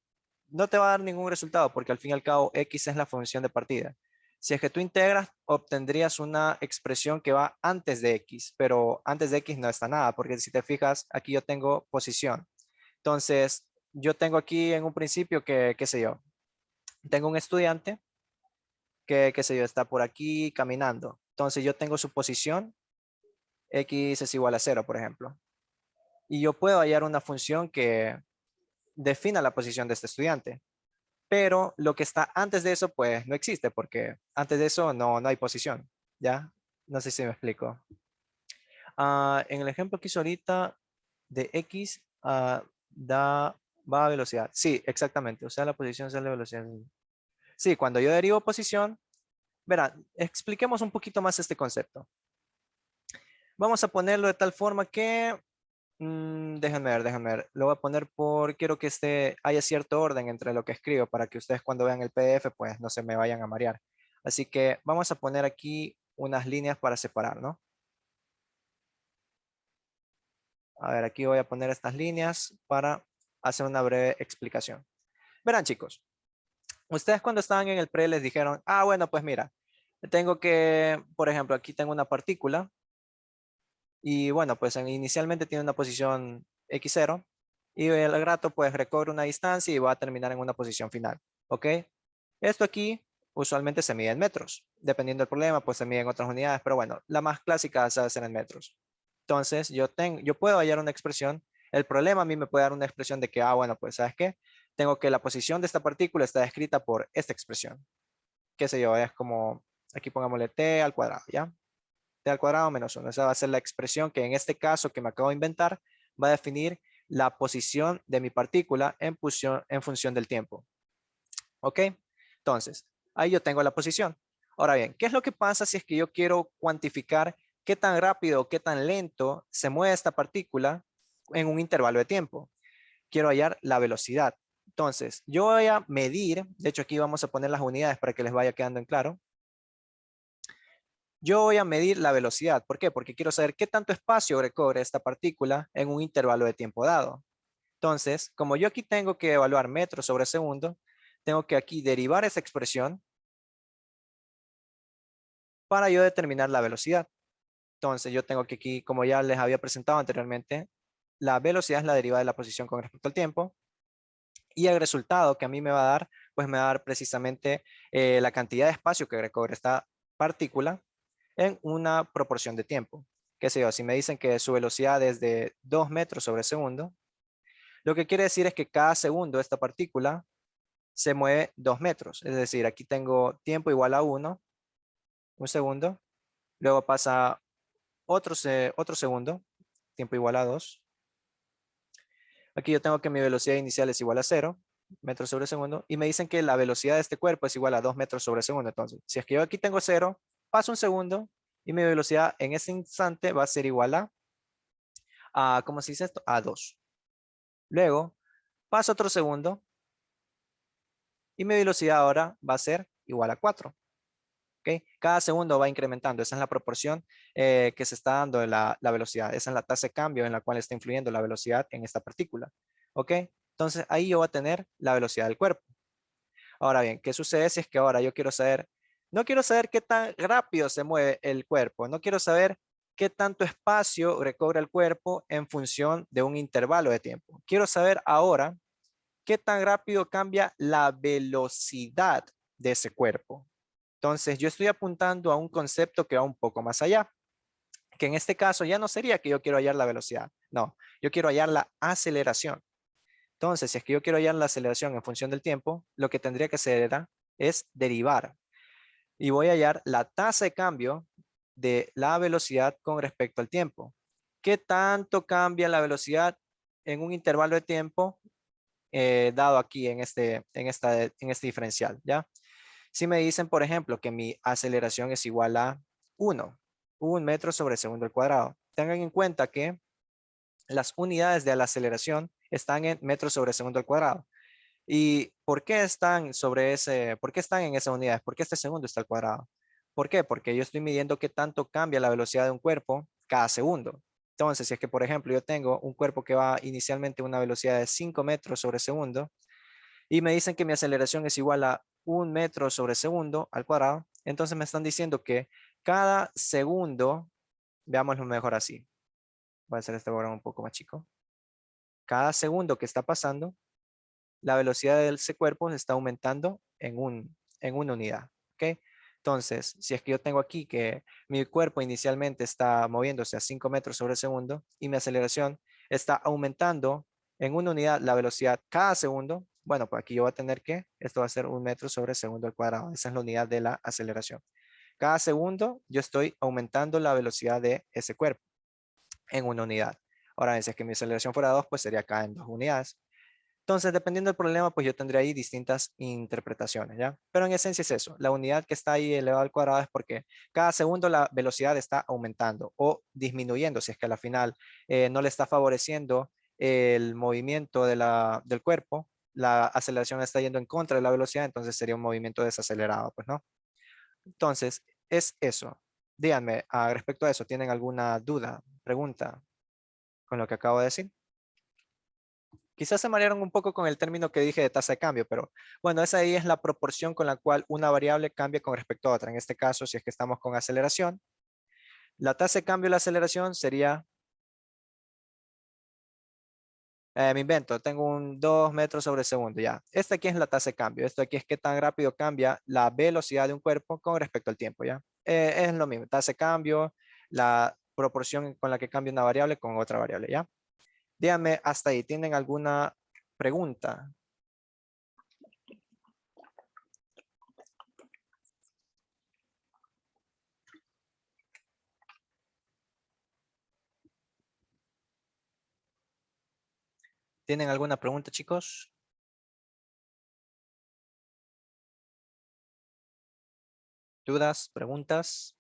no te va a dar ningún resultado, porque al fin y al cabo x es la función de partida. Si es que tú integras, obtendrías una expresión que va antes de x, pero antes de x no está nada, porque si te fijas, aquí yo tengo posición. Entonces, yo tengo aquí en un principio que, qué sé yo, tengo un estudiante que, qué sé yo, está por aquí caminando. Entonces, yo tengo su posición, x es igual a 0, por ejemplo. Y yo puedo hallar una función que defina la posición de este estudiante. Pero lo que está antes de eso, pues no existe, porque antes de eso no hay posición. ¿Ya? No sé si me explico. En el ejemplo que hice ahorita de x va a velocidad. Sí, exactamente. O sea, la posición sale a velocidad. Sí, cuando yo derivo posición, verán, expliquemos un poquito más este concepto. Vamos a ponerlo de tal forma que déjenme ver, déjenme ver. Lo voy a poner quiero que haya cierto orden entre lo que escribo para que ustedes cuando vean el PDF pues no se me vayan a marear. Así que vamos a poner aquí unas líneas para separar, ¿no? A ver, aquí voy a poner estas líneas para hacer una breve explicación. Verán, chicos, ustedes cuando estaban en el pre les dijeron, ah, bueno, pues mira, tengo que, por ejemplo, aquí tengo una partícula y bueno, pues inicialmente tiene una posición x0 y el rato pues recorre una distancia y va a terminar en una posición final, ¿ok? Esto aquí usualmente se mide en metros. Dependiendo del problema, pues se mide en otras unidades, pero bueno, la más clásica se hace en metros. Entonces, yo puedo hallar una expresión. El problema a mí me puede dar una expresión de que, ah, bueno, pues, ¿sabes qué? Tengo que la posición de esta partícula está descrita por esta expresión. Qué sé yo, es como, aquí pongámosle t al cuadrado, ¿ya? T al cuadrado menos 1. Esa va a ser la expresión que en este caso que me acabo de inventar va a definir la posición de mi partícula en función del tiempo. ¿Ok? Entonces, ahí yo tengo la posición. Ahora bien, ¿qué es lo que pasa si es que yo quiero cuantificar qué tan rápido o qué tan lento se mueve esta partícula en un intervalo de tiempo? Quiero hallar la velocidad. Entonces, yo voy a medir, de hecho aquí vamos a poner las unidades para que les vaya quedando en claro. Yo voy a medir la velocidad. ¿Por qué? Porque quiero saber qué tanto espacio recorre esta partícula en un intervalo de tiempo dado. Entonces, como yo aquí tengo que evaluar metros sobre segundo, tengo que aquí derivar esa expresión para yo determinar la velocidad. Entonces, yo tengo que aquí, como ya les había presentado anteriormente, la velocidad es la derivada de la posición con respecto al tiempo. Y el resultado que a mí me va a dar, pues me va a dar precisamente la cantidad de espacio que recorre esta partícula en una proporción de tiempo. Qué sé yo, si me dicen que su velocidad es de 2 metros sobre segundo, lo que quiere decir es que cada segundo esta partícula se mueve 2 metros. Es decir, aquí tengo tiempo igual a 1, un segundo. Luego pasa otro segundo, tiempo igual a 2. Aquí yo tengo que mi velocidad inicial es igual a 0 metros sobre segundo. Y me dicen que la velocidad de este cuerpo es igual a 2 metros sobre segundo. Entonces, si es que yo aquí tengo 0, paso un segundo y mi velocidad en ese instante va a ser igual ¿cómo se dice esto? A 2. Luego, paso otro segundo y mi velocidad ahora va a ser igual a 4. ¿Okay? Cada segundo va incrementando. Esa es la proporción que se está dando de la velocidad. Esa es la tasa de cambio en la cual está influyendo la velocidad en esta partícula. ¿Ok? Entonces ahí yo voy a tener la velocidad del cuerpo. Ahora bien, ¿qué sucede si es que ahora yo quiero saber, no quiero saber qué tan rápido se mueve el cuerpo, no quiero saber qué tanto espacio recorre el cuerpo en función de un intervalo de tiempo? Quiero saber ahora qué tan rápido cambia la velocidad de ese cuerpo. Entonces, yo estoy apuntando a un concepto que va un poco más allá, que en este caso ya no sería que yo quiero hallar la velocidad, no, yo quiero hallar la aceleración. Entonces, si es que yo quiero hallar la aceleración en función del tiempo, lo que tendría que hacer es derivar y voy a hallar la tasa de cambio de la velocidad con respecto al tiempo. ¿Qué tanto cambia la velocidad en un intervalo de tiempo dado aquí en este diferencial? ¿Ya? Si me dicen, por ejemplo, que mi aceleración es igual a 1, 1 metro sobre segundo al cuadrado. Tengan en cuenta que las unidades de la aceleración están en metros sobre segundo al cuadrado. ¿Y por qué están por qué están en esas unidades? ¿Por qué este segundo está al cuadrado? ¿Por qué? Porque yo estoy midiendo qué tanto cambia la velocidad de un cuerpo cada segundo. Entonces, si es que, por ejemplo, yo tengo un cuerpo que va inicialmente a una velocidad de 5 metros sobre segundo, y me dicen que mi aceleración es igual a 1 metro sobre segundo al cuadrado, entonces me están diciendo que cada segundo, veámoslo mejor así, voy a hacer este diagrama un poco más chico, cada segundo que está pasando, la velocidad de ese cuerpo se está aumentando en una unidad, ¿ok? Entonces, si es que yo tengo aquí que mi cuerpo inicialmente está moviéndose a 5 metros sobre segundo y mi aceleración está aumentando en una unidad la velocidad cada segundo, bueno, pues aquí yo voy a tener que, esto va a ser 1 metro sobre segundo al cuadrado. Esa es la unidad de la aceleración. Cada segundo yo estoy aumentando la velocidad de ese cuerpo en una unidad. Ahora, si es que mi aceleración fuera 2, pues sería cada en 2 unidades. Entonces, dependiendo del problema, pues yo tendría ahí distintas interpretaciones, ¿ya? Pero en esencia es eso. La unidad que está ahí elevado al cuadrado es porque cada segundo la velocidad está aumentando o disminuyendo, si es que a la final no le está favoreciendo el movimiento del cuerpo, la aceleración está yendo en contra de la velocidad, entonces sería un movimiento desacelerado, pues, ¿no? Entonces, es eso. Díganme, respecto a eso, ¿tienen alguna duda, pregunta con lo que acabo de decir? Quizás se marearon un poco con el término que dije de tasa de cambio, pero bueno, esa ahí es la proporción con la cual una variable cambia con respecto a otra. En este caso, si es que estamos con aceleración, la tasa de cambio y la aceleración sería, me invento, tengo un 2 metros sobre segundo, ya. Esta aquí es la tasa de cambio. Esto aquí es qué tan rápido cambia la velocidad de un cuerpo con respecto al tiempo, ¿ya? Es lo mismo, tasa de cambio, la proporción con la que cambia una variable con otra variable, ¿ya? Díganme hasta ahí, ¿tienen alguna pregunta? ¿Tienen alguna pregunta, chicos? ¿Dudas? ¿Preguntas?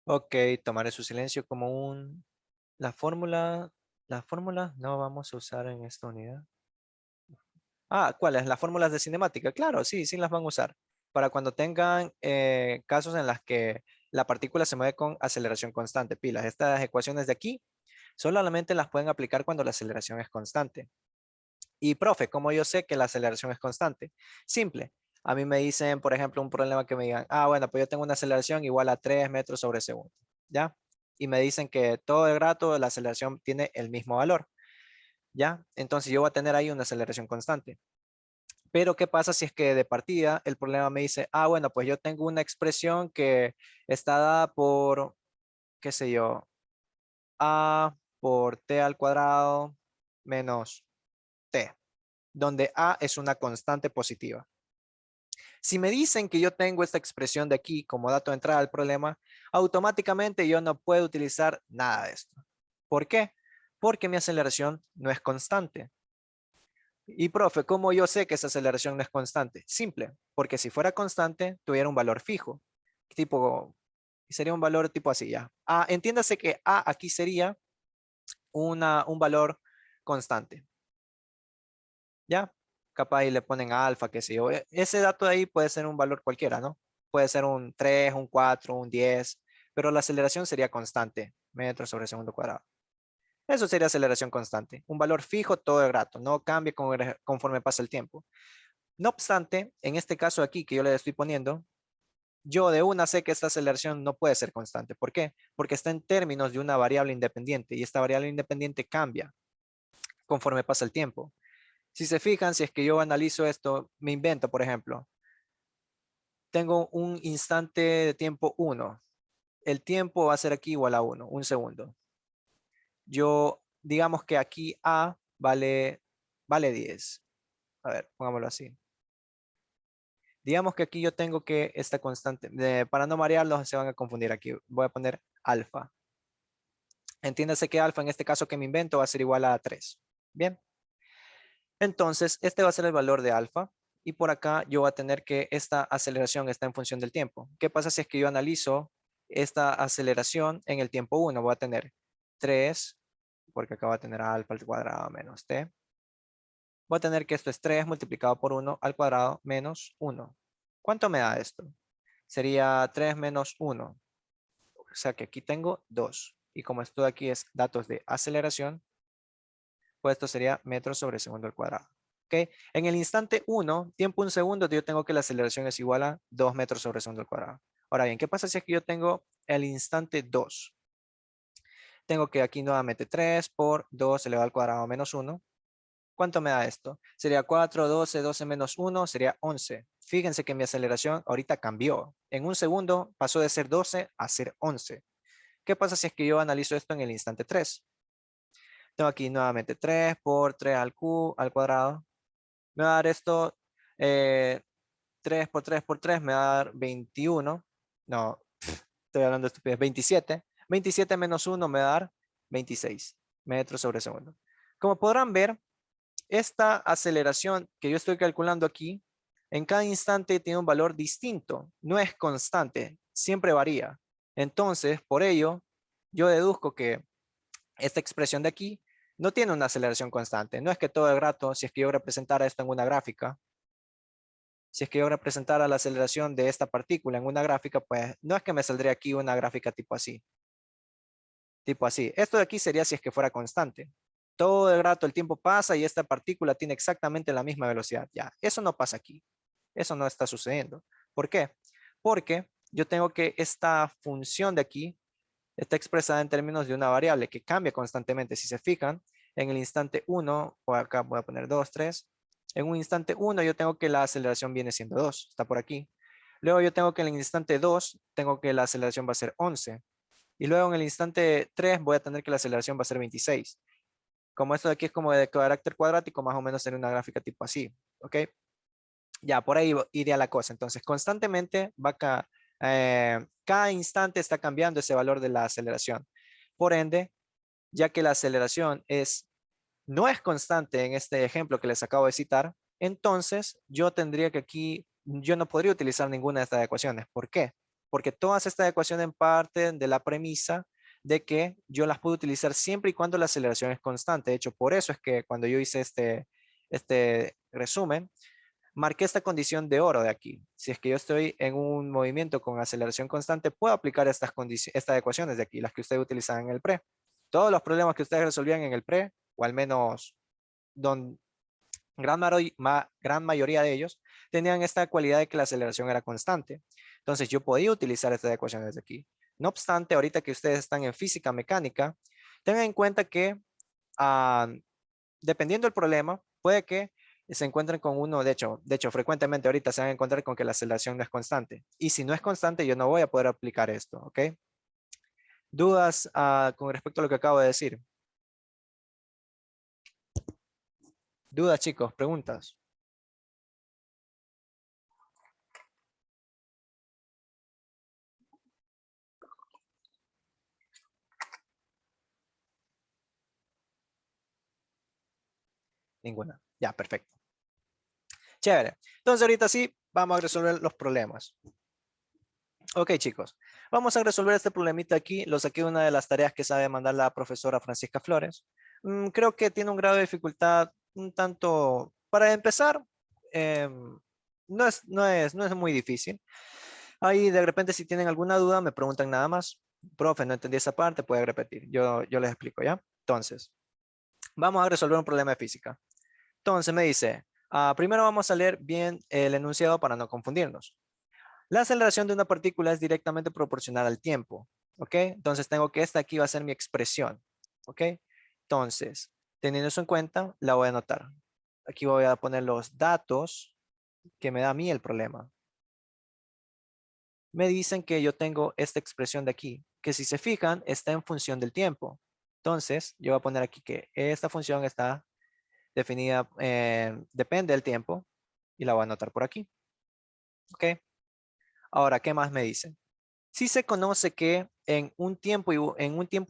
Ok, tomaré su silencio como un... La fórmula no vamos a usar en esta unidad. ¿Cuáles? Las fórmulas de cinemática. Claro, sí, sí las van a usar. Para cuando tengan casos en las que la partícula se mueve con aceleración constante. Pilas, estas ecuaciones de aquí solamente las pueden aplicar cuando la aceleración es constante. Y profe, ¿cómo yo sé que la aceleración es constante? Simple. A mí me dicen, por ejemplo, un problema que me digan, bueno, pues yo tengo una aceleración igual a 3 metros sobre segundo. ¿Ya? Y me dicen que todo el rato la aceleración tiene el mismo valor. ¿Ya? Entonces yo voy a tener ahí una aceleración constante. Pero ¿qué pasa si es que de partida el problema me dice, bueno, pues yo tengo una expresión que está dada por, qué sé yo, a por t al cuadrado menos t, donde a es una constante positiva. Si me dicen que yo tengo esta expresión de aquí como dato de entrada al problema, automáticamente yo no puedo utilizar nada de esto. ¿Por qué? Porque mi aceleración no es constante. Y profe, ¿cómo yo sé que esa aceleración no es constante? Simple, porque si fuera constante, tuviera un valor fijo, tipo, sería un valor tipo así ya. Entiéndase que A aquí sería un valor constante, ¿ya? Capaz y le ponen alfa, qué sé yo. Ese dato de ahí puede ser un valor cualquiera, ¿no? Puede ser un 3, un 4, un 10, pero la aceleración sería constante, metros sobre segundo cuadrado. Eso sería aceleración constante, un valor fijo todo el rato, no cambia conforme pasa el tiempo. No obstante, en este caso aquí que yo le estoy poniendo, yo de una sé que esta aceleración no puede ser constante. ¿Por qué? Porque está en términos de una variable independiente y esta variable independiente cambia conforme pasa el tiempo. Si se fijan, si es que yo analizo esto, me invento, por ejemplo, tengo un instante de tiempo 1. El tiempo va a ser aquí igual a 1, un segundo. Yo, digamos que aquí A vale 10. A ver, pongámoslo así. Digamos que aquí yo tengo que esta constante, para no marearlos, se van a confundir aquí. Voy a poner alfa. Entiéndase que alfa en este caso que me invento va a ser igual a 3. Bien. Entonces, este va a ser el valor de alfa. Y por acá yo voy a tener que esta aceleración está en función del tiempo. ¿Qué pasa si es que yo analizo esta aceleración en el tiempo 1? Voy a tener 3, porque acá va a tener alfa al cuadrado menos t. Voy a tener que esto es 3 multiplicado por 1 al cuadrado menos 1. ¿Cuánto me da esto? Sería 3 menos 1. O sea que aquí tengo 2. Y como esto de aquí es datos de aceleración, pues esto sería metros sobre segundo al cuadrado. ¿Ok? En el instante 1, tiempo un segundo, yo tengo que la aceleración es igual a 2 metros sobre segundo al cuadrado. Ahora bien, ¿qué pasa si es que yo tengo el instante 2? Tengo que aquí nuevamente 3 por 2 elevado al cuadrado menos 1. ¿Cuánto me da esto? Sería 4, 12, 12 menos 1, sería 11. Fíjense que mi aceleración ahorita cambió. En un segundo pasó de ser 12 a ser 11. ¿Qué pasa si es que yo analizo esto en el instante 3? Tengo aquí nuevamente 3 por 3 al cuadrado. Me va a dar esto, 3 por 3 por 3 me va a dar 21. No, estoy hablando de estupidez. 27. 27 menos 1 me va a dar 26 metros sobre segundo. Como podrán ver, esta aceleración que yo estoy calculando aquí, en cada instante tiene un valor distinto. No es constante, siempre varía. Entonces, por ello, yo deduzco que esta expresión de aquí no tiene una aceleración constante. No es que todo el rato, si es que yo representara esto en una gráfica, Si es que yo representara la aceleración de esta partícula en una gráfica, pues no es que me saldría aquí una gráfica tipo así. Tipo así. Esto de aquí sería si es que fuera constante. Todo el rato el tiempo pasa y esta partícula tiene exactamente la misma velocidad. Ya, eso no pasa aquí. Eso no está sucediendo. ¿Por qué? Porque yo tengo que esta función de aquí está expresada en términos de una variable que cambia constantemente. Si se fijan, en el instante 1, o acá voy a poner 2, 3. En un instante 1 yo tengo que la aceleración viene siendo 2, está por aquí. Luego yo tengo que en el instante 2, tengo que la aceleración va a ser 11. Y luego en el instante 3 voy a tener que la aceleración va a ser 26. Como esto de aquí es como de carácter cuadrático, más o menos en una gráfica tipo así. ¿Ok? Ya, por ahí iría la cosa. Entonces, constantemente cada instante está cambiando ese valor de la aceleración. Por ende, ya que la aceleración no es constante en este ejemplo que les acabo de citar, entonces yo tendría que aquí, yo no podría utilizar ninguna de estas ecuaciones. ¿Por qué? Porque todas estas ecuaciones parten de la premisa de que yo las puedo utilizar siempre y cuando la aceleración es constante. De hecho, por eso es que cuando yo hice este resumen, marqué esta condición de oro de aquí. Si es que yo estoy en un movimiento con aceleración constante, puedo aplicar estas ecuaciones de aquí, las que ustedes utilizaban en el pre. Todos los problemas que ustedes resolvían en el pre, o al menos don, gran mayoría de ellos, tenían esta cualidad de que la aceleración era constante. Entonces yo podía utilizar estas ecuaciones de aquí. No obstante, ahorita que ustedes están en física mecánica, tengan en cuenta que ah, dependiendo del problema, puede que se encuentren con uno, de hecho, frecuentemente ahorita se van a encontrar con que la aceleración no es constante. Y si no es constante, yo no voy a poder aplicar esto, ¿ok? ¿Dudas con respecto a lo que acabo de decir? ¿Dudas, chicos? ¿Preguntas? Ninguna. Ya, perfecto. Chévere. Entonces ahorita sí, vamos a resolver los problemas. Ok, chicos. Vamos a resolver este problemita aquí. Lo saqué de una de las tareas que sabe mandar la profesora Francisca Flores. Creo que tiene un grado de dificultad un tanto, para empezar, no es muy difícil. Ahí de repente si tienen alguna duda me preguntan nada más. Profe, no entendí esa parte, puede repetir. Yo les explico, ¿ya? Entonces, vamos a resolver un problema de física. Entonces me dice, primero vamos a leer bien el enunciado para no confundirnos. La aceleración de una partícula es directamente proporcional al tiempo, ¿ok? Entonces tengo que esta aquí va a ser mi expresión, ¿ok? Entonces, teniendo eso en cuenta, la voy a anotar. Aquí voy a poner los datos que me da a mí el problema. Me dicen que yo tengo esta expresión de aquí, que si se fijan, está en función del tiempo. Entonces, yo voy a poner aquí que esta función está definida, depende del tiempo, y la voy a anotar por aquí, ¿ok? Ahora, ¿qué más me dicen? Si se conoce que en un tiempo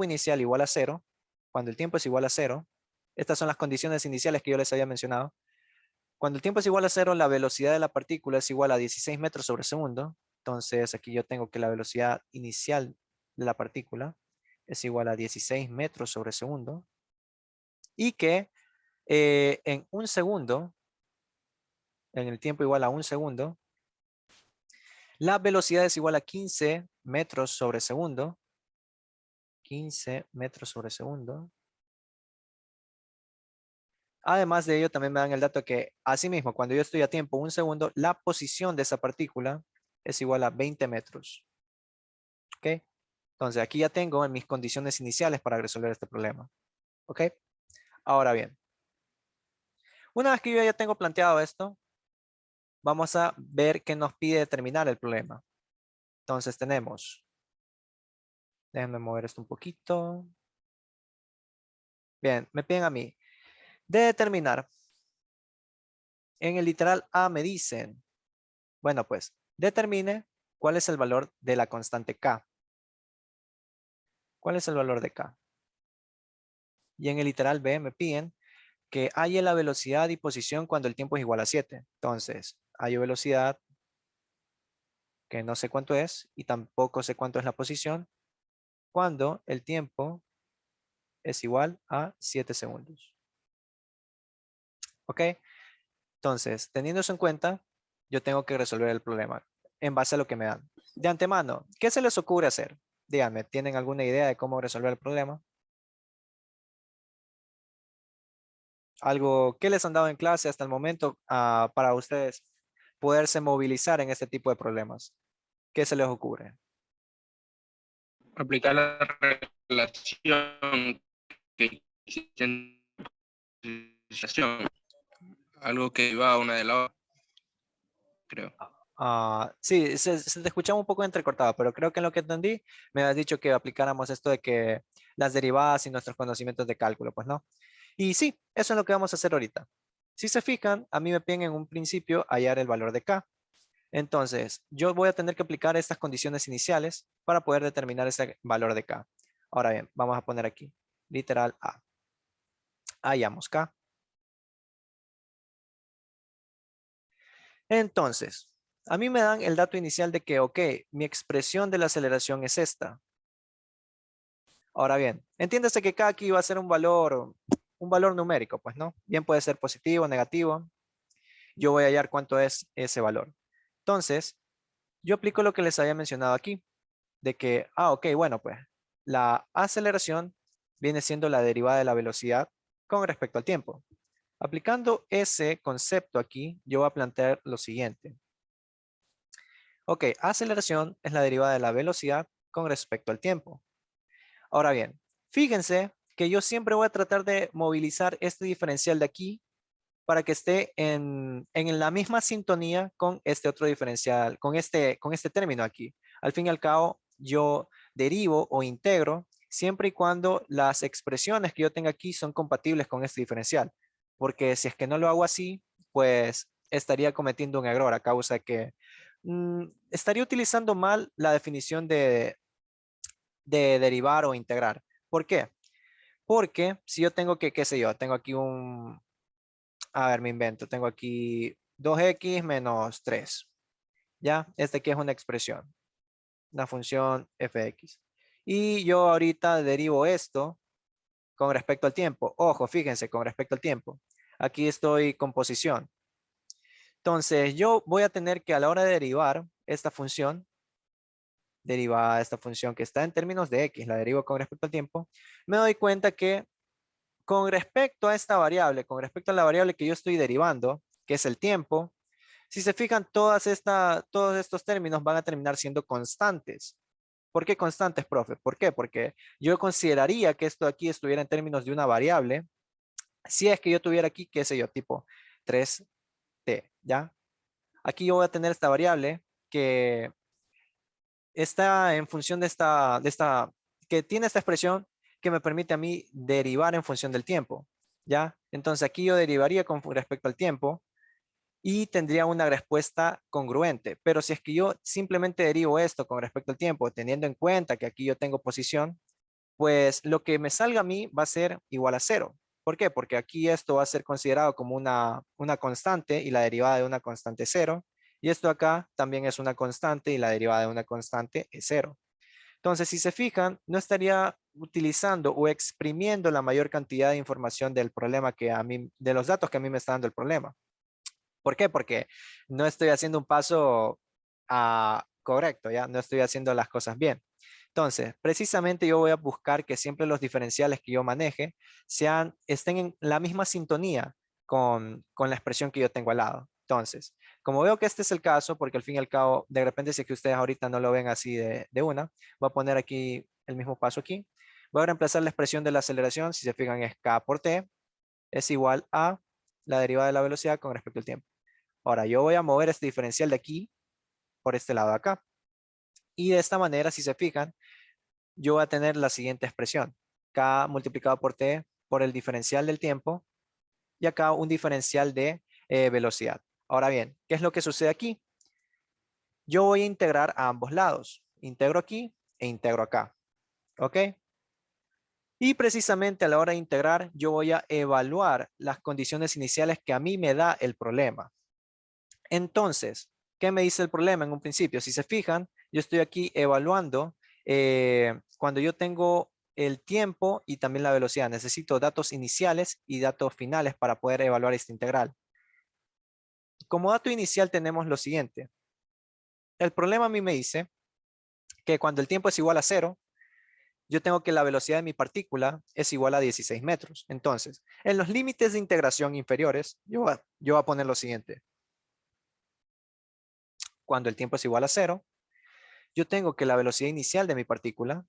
inicial igual a cero, cuando el tiempo es igual a cero, estas son las condiciones iniciales que yo les había mencionado. Cuando el tiempo es igual a cero, la velocidad de la partícula es igual a 16 metros sobre segundo. Entonces aquí yo tengo que la velocidad inicial de la partícula es igual a 16 metros sobre segundo. Y que en un segundo, en el tiempo igual a un segundo, la velocidad es igual a 15 metros sobre segundo. 15 metros sobre segundo. Además de ello, también me dan el dato que, asimismo, cuando yo estoy a tiempo un segundo, la posición de esa partícula es igual a 20 metros. ¿Ok? Entonces, aquí ya tengo en mis condiciones iniciales para resolver este problema. ¿Ok? Ahora bien, una vez que yo ya tengo planteado esto, vamos a ver qué nos pide determinar el problema. Entonces, déjenme mover esto un poquito. Bien, me piden a mí de determinar. En el literal A me dicen, bueno, pues, determine cuál es el valor de la constante K. ¿Cuál es el valor de K? Y en el literal B me piden que haya la velocidad y posición cuando el tiempo es igual a 7. Entonces, hay velocidad que no sé cuánto es y tampoco sé cuánto es la posición cuando el tiempo es igual a 7 segundos. ¿Ok? Entonces, teniendo eso en cuenta, yo tengo que resolver el problema en base a lo que me dan. De antemano, ¿qué se les ocurre hacer? Díganme, ¿tienen alguna idea de cómo resolver el problema? Algo que les han dado en clase hasta el momento para ustedes poderse movilizar en este tipo de problemas. ¿Qué se les ocurre? Aplicar la relación que existe en situación, algo que va a una de la otra, creo. Sí, se te escuchaba un poco entrecortado, pero creo que en lo que entendí me has dicho que aplicáramos esto de que las derivadas y nuestros conocimientos de cálculo, pues no. Y sí, eso es lo que vamos a hacer ahorita. Si se fijan, a mí me piden en un principio hallar el valor de k. Entonces, yo voy a tener que aplicar estas condiciones iniciales para poder determinar ese valor de k. Ahora bien, vamos a poner aquí, literal a. Hallamos k. Entonces, a mí me dan el dato inicial de que, ok, mi expresión de la aceleración es esta. Ahora bien, entiéndase que k aquí va a ser un valor numérico, pues, ¿no? Bien puede ser positivo, negativo. Yo voy a hallar cuánto es ese valor. Entonces, yo aplico lo que les había mencionado aquí, de que, ok, bueno, pues, la aceleración viene siendo la derivada de la velocidad con respecto al tiempo. Aplicando ese concepto aquí, yo voy a plantear lo siguiente. Ok, aceleración es la derivada de la velocidad con respecto al tiempo. Ahora bien, fíjense que yo siempre voy a tratar de movilizar este diferencial de aquí para que esté en la misma sintonía con este otro diferencial, con este término aquí. Al fin y al cabo, yo derivo o integro siempre y cuando las expresiones que yo tenga aquí son compatibles con este diferencial. Porque si es que no lo hago así, pues estaría cometiendo un error a causa de que estaría utilizando mal la definición de derivar o integrar. ¿Por qué? Porque si yo tengo que, qué sé yo, tengo aquí a ver, me invento, tengo aquí 2x menos 3. ¿Ya? Este aquí es una expresión, una función fx. Y yo ahorita derivo esto con respecto al tiempo. Ojo, fíjense, con respecto al tiempo. Aquí estoy con posición. Entonces, yo voy a tener que a la hora de derivar esta función, derivar esta función que está en términos de x, la derivo con respecto al tiempo, me doy cuenta que con respecto a esta variable, con respecto a la variable que yo estoy derivando, que es el tiempo, si se fijan, todos estos términos van a terminar siendo constantes. ¿Por qué constantes, profe? ¿Por qué? Porque yo consideraría que esto aquí estuviera en términos de una variable, si es que yo tuviera aquí, qué sé yo, tipo 3t, ¿ya? Aquí yo voy a tener esta variable que está en función que tiene esta expresión que me permite a mí derivar en función del tiempo, ¿ya? Entonces aquí yo derivaría con respecto al tiempo y tendría una respuesta congruente. Pero si es que yo simplemente derivo esto con respecto al tiempo, teniendo en cuenta que aquí yo tengo posición, pues lo que me salga a mí va a ser igual a cero. ¿Por qué? Porque aquí esto va a ser considerado como una constante y la derivada de una constante es cero. Y esto acá también es una constante y la derivada de una constante es cero. Entonces, si se fijan, no estaría utilizando o exprimiendo la mayor cantidad de información del problema de los datos que a mí me está dando el problema. ¿Por qué? Porque no estoy haciendo un paso correcto, ¿ya? No estoy haciendo las cosas bien. Entonces, precisamente yo voy a buscar que siempre los diferenciales que yo maneje estén en la misma sintonía con la expresión que yo tengo al lado. Entonces, como veo que este es el caso, porque al fin y al cabo, de repente si es que ustedes ahorita no lo ven así de una, voy a poner aquí el mismo paso aquí. Voy a reemplazar la expresión de la aceleración, si se fijan es k por t, es igual a la derivada de la velocidad con respecto al tiempo. Ahora, yo voy a mover este diferencial de aquí por este lado de acá. Y de esta manera, si se fijan, yo voy a tener la siguiente expresión. K multiplicado por T por el diferencial del tiempo y acá un diferencial de velocidad. Ahora bien, ¿qué es lo que sucede aquí? Yo voy a integrar a ambos lados. Integro aquí e integro acá. ¿Ok? Y precisamente a la hora de integrar, yo voy a evaluar las condiciones iniciales que a mí me da el problema. Entonces, ¿qué me dice el problema en un principio? Si se fijan, yo estoy aquí evaluando cuando yo tengo el tiempo y también la velocidad. Necesito datos iniciales y datos finales para poder evaluar esta integral. como dato inicial tenemos lo siguiente. El problema a mí me dice que cuando el tiempo es igual a 0, yo tengo que la velocidad de mi partícula es igual a 16 metros. Entonces, en los límites de integración inferiores, yo voy a poner lo siguiente. Cuando el tiempo es igual a 0, yo tengo que la velocidad inicial de mi partícula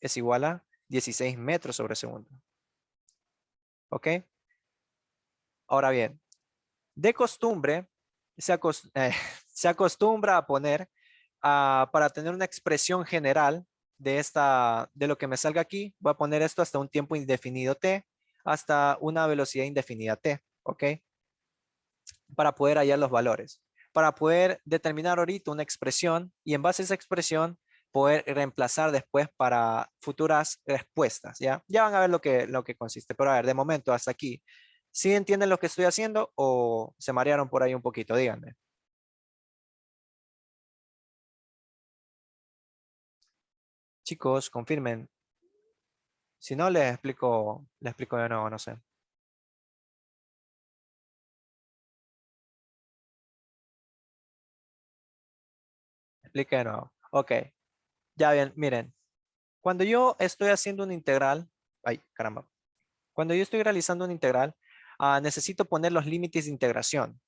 es igual a 16 metros sobre segundo. ¿Ok? Ahora bien, de costumbre, se acostumbra a poner, para tener una expresión general de lo que me salga aquí, voy a poner esto hasta un tiempo indefinido t, hasta una velocidad indefinida t, ¿ok? Para poder hallar los valores, para poder determinar ahorita una expresión y en base a esa expresión poder reemplazar después para futuras respuestas, ¿ya? Ya van a ver lo que consiste, pero a ver, de momento hasta aquí, ¿sí entienden lo que estoy haciendo o se marearon por ahí un poquito? Díganme. Chicos, confirmen. Si no, les explico de nuevo, no sé. Explique de nuevo. Ok, ya bien, miren. Cuando yo estoy haciendo una integral, ay, caramba. Cuando yo estoy realizando una integral, necesito poner los límites de integración.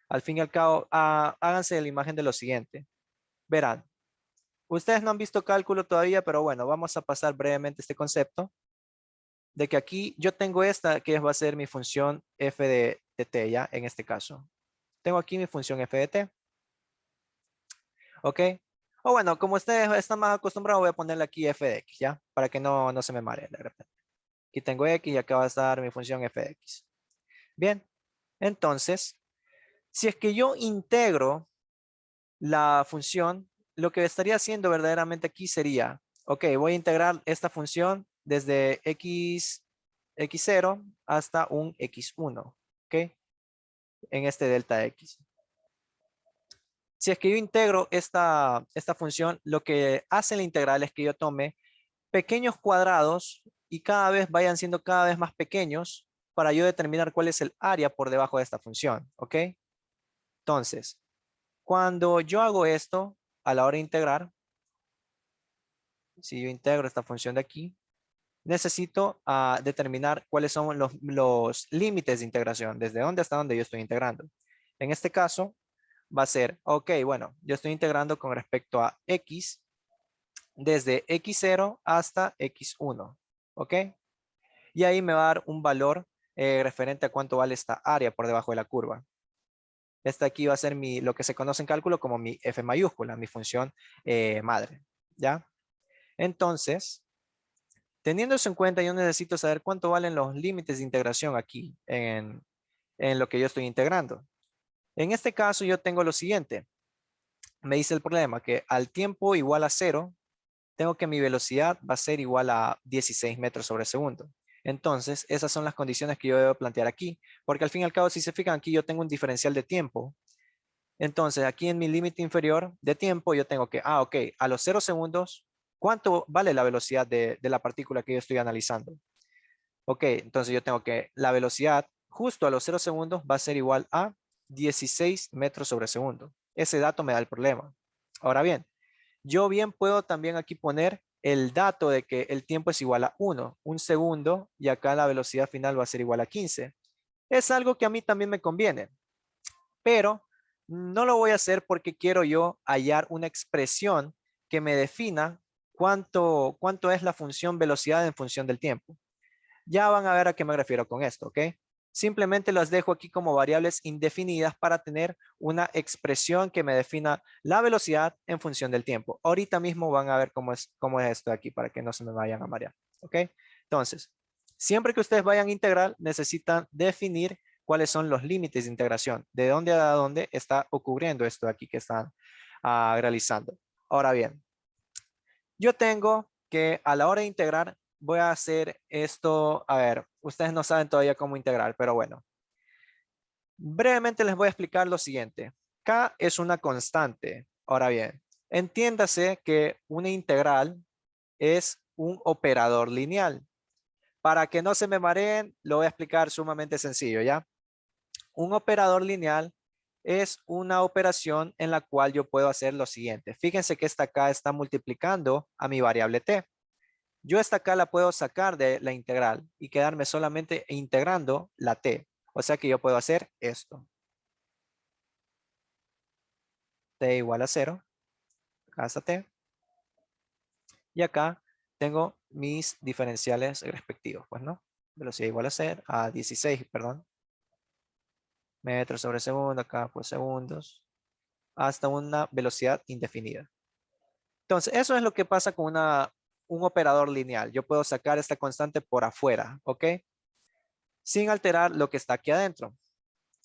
Al fin y al cabo, háganse la imagen de lo siguiente. Verán, ustedes no han visto cálculo todavía, pero bueno, vamos a pasar brevemente este concepto de que aquí yo tengo esta que va a ser mi función f de t, ¿ya? En este caso. Tengo aquí mi función f de t, ¿ok? O bueno, como ustedes están más acostumbrados, voy a ponerle aquí f de x, ¿ya? Para que no se me maree de repente. Aquí tengo x y acá va a estar mi función f de x. Bien, entonces, si es que yo integro la función, lo que estaría haciendo verdaderamente aquí sería, ok, voy a integrar esta función desde x0 hasta un x1, ok, en este delta x. Si es que yo integro esta función, lo que hace la integral es que yo tome pequeños cuadrados y cada vez vayan siendo cada vez más pequeños para yo determinar cuál es el área por debajo de esta función, ¿ok? Entonces, cuando yo hago esto, a la hora de integrar, si yo integro esta función de aquí, necesito determinar cuáles son los límites de integración, desde dónde hasta dónde yo estoy integrando. En este caso, va a ser, ok, bueno, yo estoy integrando con respecto a x desde x0 hasta x1, ¿ok? Y ahí me va a dar un valor referente a cuánto vale esta área por debajo de la curva. Esta aquí va a ser lo que se conoce en cálculo como mi f mayúscula, mi función madre, ¿ya? Entonces, teniendo eso en cuenta, yo necesito saber cuánto valen los límites de integración aquí en lo que yo estoy integrando. En este caso, yo tengo lo siguiente. Me dice el problema que al tiempo igual a 0, tengo que mi velocidad va a ser igual a 16 metros sobre segundo. Entonces, esas son las condiciones que yo debo plantear aquí, porque al fin y al cabo, si se fijan aquí, yo tengo un diferencial de tiempo. Entonces, aquí en mi límite inferior de tiempo, yo tengo que, ok, a los 0 segundos, ¿cuánto vale la velocidad de la partícula que yo estoy analizando? Ok, entonces yo tengo que la velocidad justo a los 0 segundos va a ser igual a 16 metros sobre segundo. Ese dato me da el problema. Ahora bien, yo bien puedo también aquí poner el dato de que el tiempo es igual a 1, un segundo, y acá la velocidad final va a ser igual a 15. Es algo que a mí también me conviene, pero no lo voy a hacer porque quiero yo hallar una expresión que me defina cuánto es la función velocidad en función del tiempo. Ya van a ver a qué me refiero con esto, ¿ok? Simplemente las dejo aquí como variables indefinidas para tener una expresión que me defina la velocidad en función del tiempo. Ahorita mismo van a ver cómo es esto de aquí para que no se me vayan a marear, ¿ok? Entonces, siempre que ustedes vayan a integrar, necesitan definir cuáles son los límites de integración, de dónde a dónde está ocurriendo esto de aquí que están realizando. Ahora bien, yo tengo que a la hora de integrar, voy a hacer esto. A ver, ustedes no saben todavía cómo integrar, pero bueno. Brevemente les voy a explicar lo siguiente. K es una constante. Ahora bien, entiéndase que una integral es un operador lineal. Para que no se me mareen, lo voy a explicar sumamente sencillo, ¿ya? Un operador lineal es una operación en la cual yo puedo hacer lo siguiente. Fíjense que esta acá está multiplicando a mi variable t. Yo esta acá la puedo sacar de la integral y quedarme solamente integrando la t. O sea que yo puedo hacer esto. T igual a 0. Acá está t. Y acá tengo mis diferenciales respectivos, pues, ¿no? Velocidad igual a 0, a 16, perdón. Metros sobre segundo, acá pues segundos. Hasta una velocidad indefinida. Entonces, eso es lo que pasa con un operador lineal. Yo puedo sacar esta constante por afuera, ¿ok? Sin alterar lo que está aquí adentro.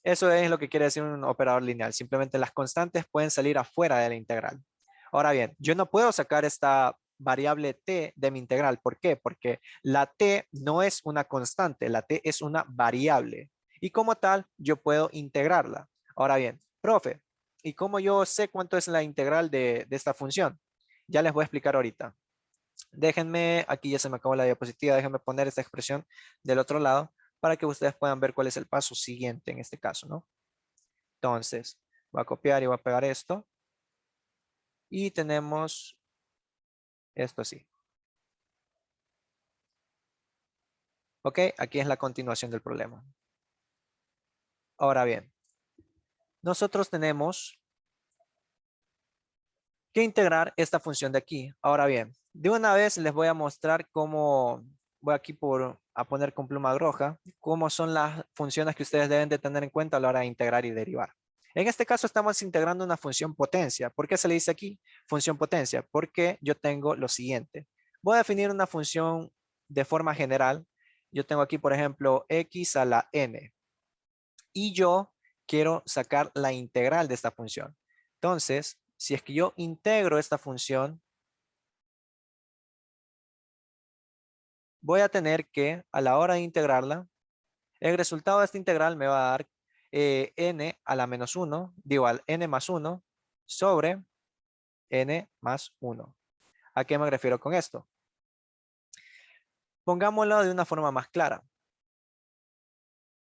Eso es lo que quiere decir un operador lineal. Simplemente las constantes pueden salir afuera de la integral. Ahora bien, yo no puedo sacar esta variable t de mi integral. ¿Por qué? Porque la t no es una constante, la t es una variable. Y como tal, yo puedo integrarla. Ahora bien, profe, ¿y cómo yo sé cuánto es la integral de esta función? Ya les voy a explicar ahorita. Déjenme, aquí ya se me acabó la diapositiva, déjenme poner esta expresión del otro lado para que ustedes puedan ver cuál es el paso siguiente en este caso, ¿no? Entonces, voy a copiar y voy a pegar esto. Y tenemos esto así. Ok, aquí es la continuación del problema. Ahora bien, nosotros tenemos que integrar esta función de aquí. Ahora bien, de una vez les voy a mostrar cómo, voy aquí a poner con pluma roja, cómo son las funciones que ustedes deben de tener en cuenta a la hora de integrar y derivar. En este caso estamos integrando una función potencia. ¿Por qué se le dice aquí función potencia? Porque yo tengo lo siguiente. Voy a definir una función de forma general. Yo tengo aquí, por ejemplo, x a la n. Y yo quiero sacar la integral de esta función. Entonces, si es que yo integro esta función, voy a tener que, a la hora de integrarla, el resultado de esta integral me va a dar n a la menos 1, digo al n más 1 sobre n más 1. ¿A qué me refiero con esto? Pongámoslo de una forma más clara.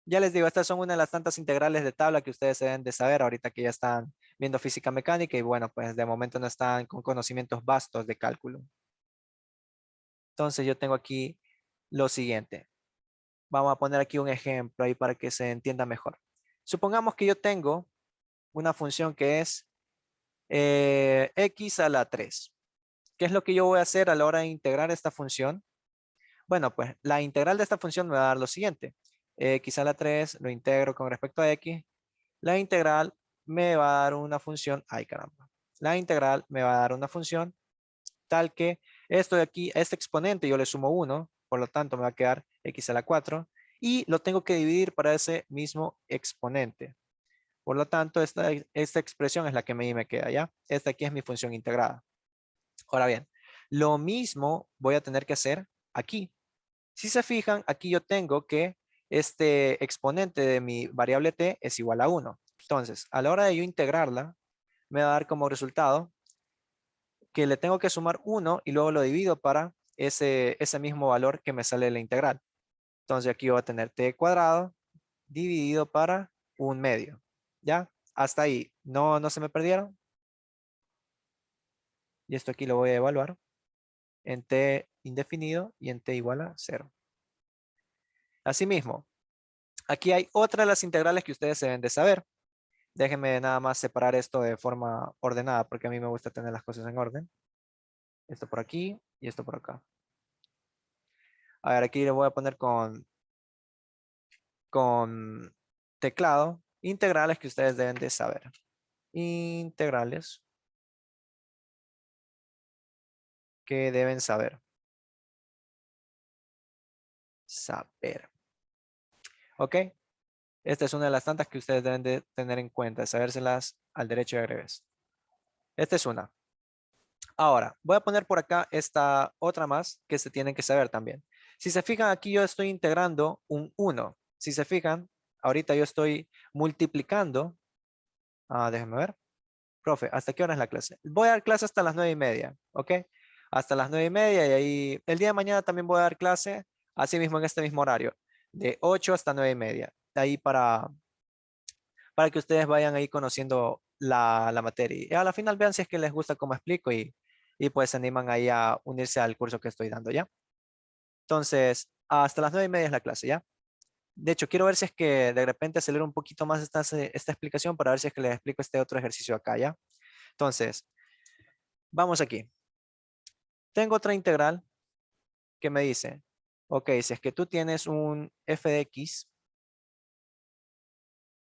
Ya les digo, estas son una de las tantas integrales de tabla que ustedes deben de saber ahorita que ya están viendo física mecánica y bueno, pues de momento no están con conocimientos vastos de cálculo. Entonces yo tengo aquí lo siguiente. Vamos a poner aquí un ejemplo ahí para que se entienda mejor. Supongamos que yo tengo una función que es x a la 3. ¿Qué es lo que yo voy a hacer a la hora de integrar esta función? Bueno, pues la integral de esta función me va a dar lo siguiente. X a la 3 lo integro con respecto a x. La integral me va a dar una función, ay caramba. La integral me va a dar una función tal que esto de aquí, a este exponente yo le sumo 1, por lo tanto me va a quedar x a la 4 y lo tengo que dividir para ese mismo exponente. Por lo tanto, esta expresión es la que me queda, ¿ya? Esta aquí es mi función integrada. Ahora bien, lo mismo voy a tener que hacer aquí. Si se fijan, aquí yo tengo que este exponente de mi variable t es igual a 1. Entonces, a la hora de yo integrarla, me va a dar como resultado que le tengo que sumar 1 y luego lo divido para ese mismo valor que me sale de la integral. Entonces aquí voy a tener t cuadrado dividido para 1/2. ¿Ya? Hasta ahí. No se me perdieron. Y esto aquí lo voy a evaluar en t indefinido y en t igual a 0. Asimismo, aquí hay otra de las integrales que ustedes deben de saber. Déjenme nada más separar esto de forma ordenada porque a mí me gusta tener las cosas en orden. Esto por aquí y esto por acá. A ver, aquí le voy a poner con teclado integrales que ustedes deben de saber. Integrales que deben saber. Saber. ¿Ok? Esta es una de las tantas que ustedes deben de tener en cuenta, sabérselas al derecho y al revés. Esta es una. Ahora, voy a poner por acá esta otra más que se tienen que saber también. Si se fijan, aquí yo estoy integrando un 1. Si se fijan, ahorita yo estoy multiplicando. Déjenme ver. Profe, ¿hasta qué hora es la clase? Voy a dar clase hasta las 9:30, ¿ok? Hasta las 9:30 y ahí el día de mañana también voy a dar clase, así mismo en este mismo horario, de 8 hasta 9:30. De ahí para para que ustedes vayan ahí conociendo la materia. Y a la final vean si es que les gusta cómo explico y pues se animan ahí a unirse al curso que estoy dando, ¿ya? Entonces, hasta las 9:30 es la clase, ¿ya? De hecho, quiero ver si es que de repente acelero un poquito más esta explicación para ver si es que les explico este otro ejercicio acá, ¿ya? Entonces, vamos aquí. Tengo otra integral que me dice, ok, si es que tú tienes un f de x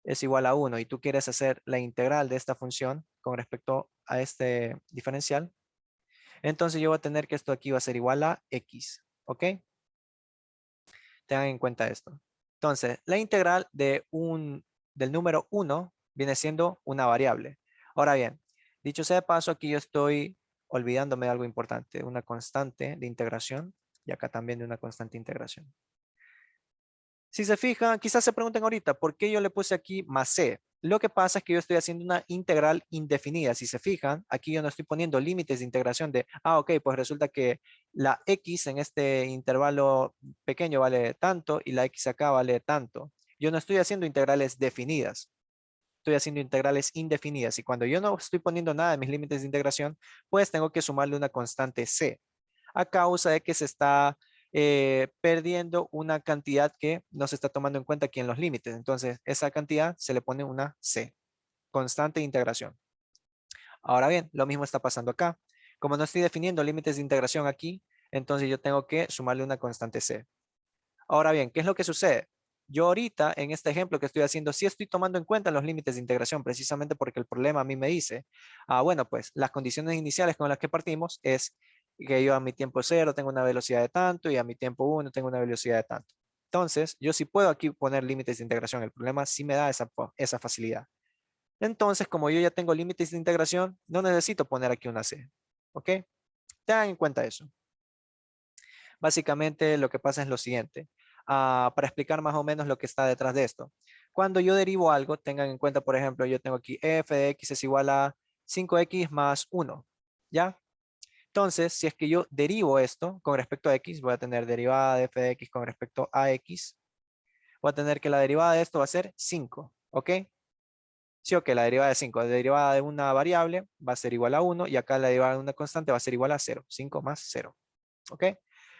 es igual a 1 y tú quieres hacer la integral de esta función con respecto a este diferencial, entonces yo voy a tener que esto aquí va a ser igual a x, ¿ok? Tengan en cuenta esto. Entonces, la integral del número 1 viene siendo una variable. Ahora bien, dicho sea de paso, aquí yo estoy olvidándome de algo importante, una constante de integración y acá también de una constante de integración. Si se fijan, quizás se pregunten ahorita, ¿por qué yo le puse aquí más c? Lo que pasa es que yo estoy haciendo una integral indefinida. Si se fijan, aquí yo no estoy poniendo límites de integración de, ok, pues resulta que la x en este intervalo pequeño vale tanto y la x acá vale tanto. Yo no estoy haciendo integrales definidas, estoy haciendo integrales indefinidas. Y cuando yo no estoy poniendo nada de mis límites de integración, pues tengo que sumarle una constante c a causa de que se está perdiendo una cantidad que no se está tomando en cuenta aquí en los límites. Entonces, esa cantidad se le pone una C, constante de integración. Ahora bien, lo mismo está pasando acá. Como no estoy definiendo límites de integración aquí, entonces yo tengo que sumarle una constante C. Ahora bien, ¿qué es lo que sucede? Yo ahorita, en este ejemplo que estoy haciendo, sí estoy tomando en cuenta los límites de integración, precisamente porque el problema a mí me dice, bueno, pues las condiciones iniciales con las que partimos es que yo a mi tiempo cero tengo una velocidad de tanto y a mi tiempo uno tengo una velocidad de tanto. Entonces, yo sí puedo aquí poner límites de integración. El problema sí me da esa facilidad. Entonces, como yo ya tengo límites de integración, no necesito poner aquí una C. ¿Ok? Tengan en cuenta eso. Básicamente lo que pasa es lo siguiente, para explicar más o menos lo que está detrás de esto. Cuando yo derivo algo, tengan en cuenta, por ejemplo, yo tengo aquí f de x es igual a 5x más 1, ¿ya? Entonces, si es que yo derivo esto con respecto a x, voy a tener derivada de f de x con respecto a x, voy a tener que la derivada de esto va a ser 5, ¿ok? Sí, ok, la derivada de 5, la derivada de una variable va a ser igual a 1 y acá la derivada de una constante va a ser igual a 0, 5 más 0. ¿Ok?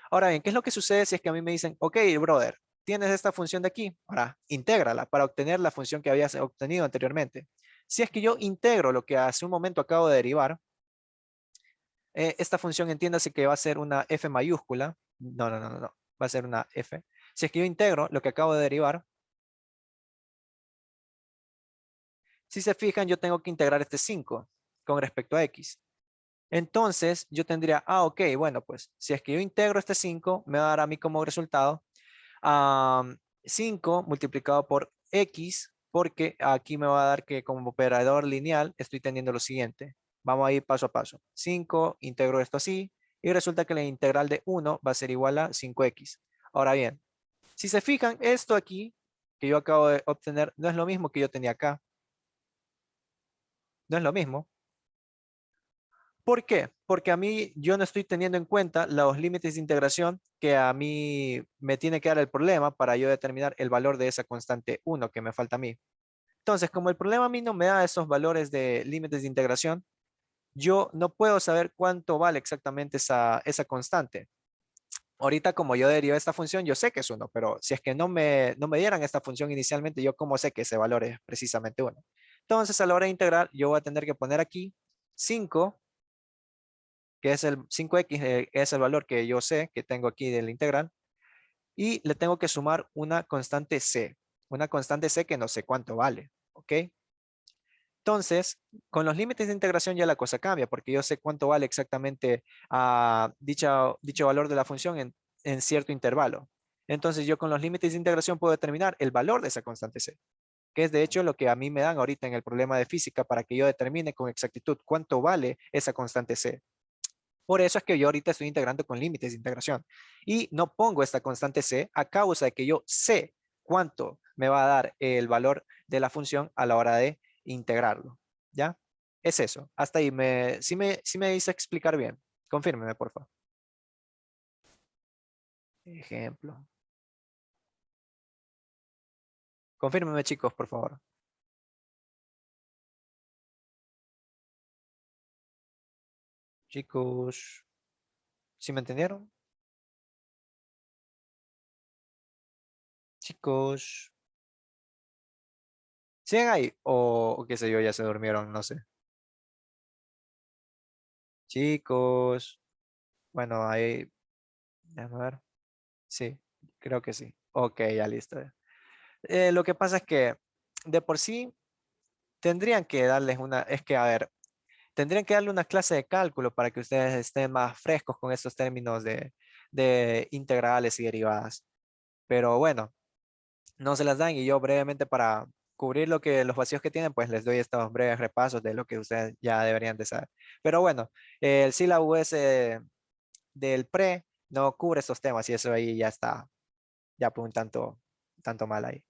Ahora bien, ¿qué es lo que sucede si es que a mí me dicen, ok, brother, tienes esta función de aquí, ahora intégrala para obtener la función que habías obtenido anteriormente? Si es que yo integro lo que hace un momento acabo de derivar, esta función entiéndase que va a ser una f mayúscula, no, va a ser una f. Si es que yo integro lo que acabo de derivar, si se fijan, yo tengo que integrar este 5 con respecto a x. Entonces, yo tendría, ok, bueno, pues si es que yo integro este 5, me va a dar a mí como resultado 5 multiplicado por x, porque aquí me va a dar que como operador lineal estoy teniendo lo siguiente. Vamos a ir paso a paso. 5, integro esto así, y resulta que la integral de 1 va a ser igual a 5x. Ahora bien, si se fijan, esto aquí que yo acabo de obtener no es lo mismo que yo tenía acá. No es lo mismo. ¿Por qué? Porque a mí yo no estoy teniendo en cuenta los límites de integración que a mí me tiene que dar el problema para yo determinar el valor de esa constante 1 que me falta a mí. Entonces, como el problema a mí no me da esos valores de límites de integración, yo no puedo saber cuánto vale exactamente esa constante. Ahorita como yo derivo esta función, yo sé que es 1, pero si es que no me dieran esta función inicialmente, yo cómo sé que ese valor es precisamente 1. Entonces, a la hora de integrar, yo voy a tener que poner aquí 5 que es el 5x, es el valor que yo sé que tengo aquí de la integral, y le tengo que sumar una constante c que no sé cuánto vale, ¿ok? Entonces, con los límites de integración ya la cosa cambia, porque yo sé cuánto vale exactamente dicho valor de la función en cierto intervalo. Entonces, yo con los límites de integración puedo determinar el valor de esa constante c, que es de hecho lo que a mí me dan ahorita en el problema de física para que yo determine con exactitud cuánto vale esa constante c. Por eso es que yo ahorita estoy integrando con límites de integración y no pongo esta constante c a causa de que yo sé cuánto me va a dar el valor de la función a la hora de integrarlo. ¿Ya? Es eso. Hasta ahí. Sí me hice explicar bien. Confírmeme, por favor. Ejemplo. Confírmeme, chicos, por favor. Chicos, ¿sí me entendieron? Chicos, ¿siguen ahí? O qué sé yo, ya se durmieron, no sé. Chicos, bueno, ahí, déjame ver. Sí, creo que sí. Ok, ya listo. Lo que pasa es que de por sí tendrían que darles una, es que a ver, tendrían que darle una clase de cálculo para que ustedes estén más frescos con estos términos de integrales y derivadas. Pero bueno, no se las dan y yo brevemente para cubrir los vacíos que tienen, pues les doy estos breves repasos de lo que ustedes ya deberían de saber. Pero bueno, el sílabo US del pre no cubre estos temas y eso ahí ya está, ya por un tanto mal ahí.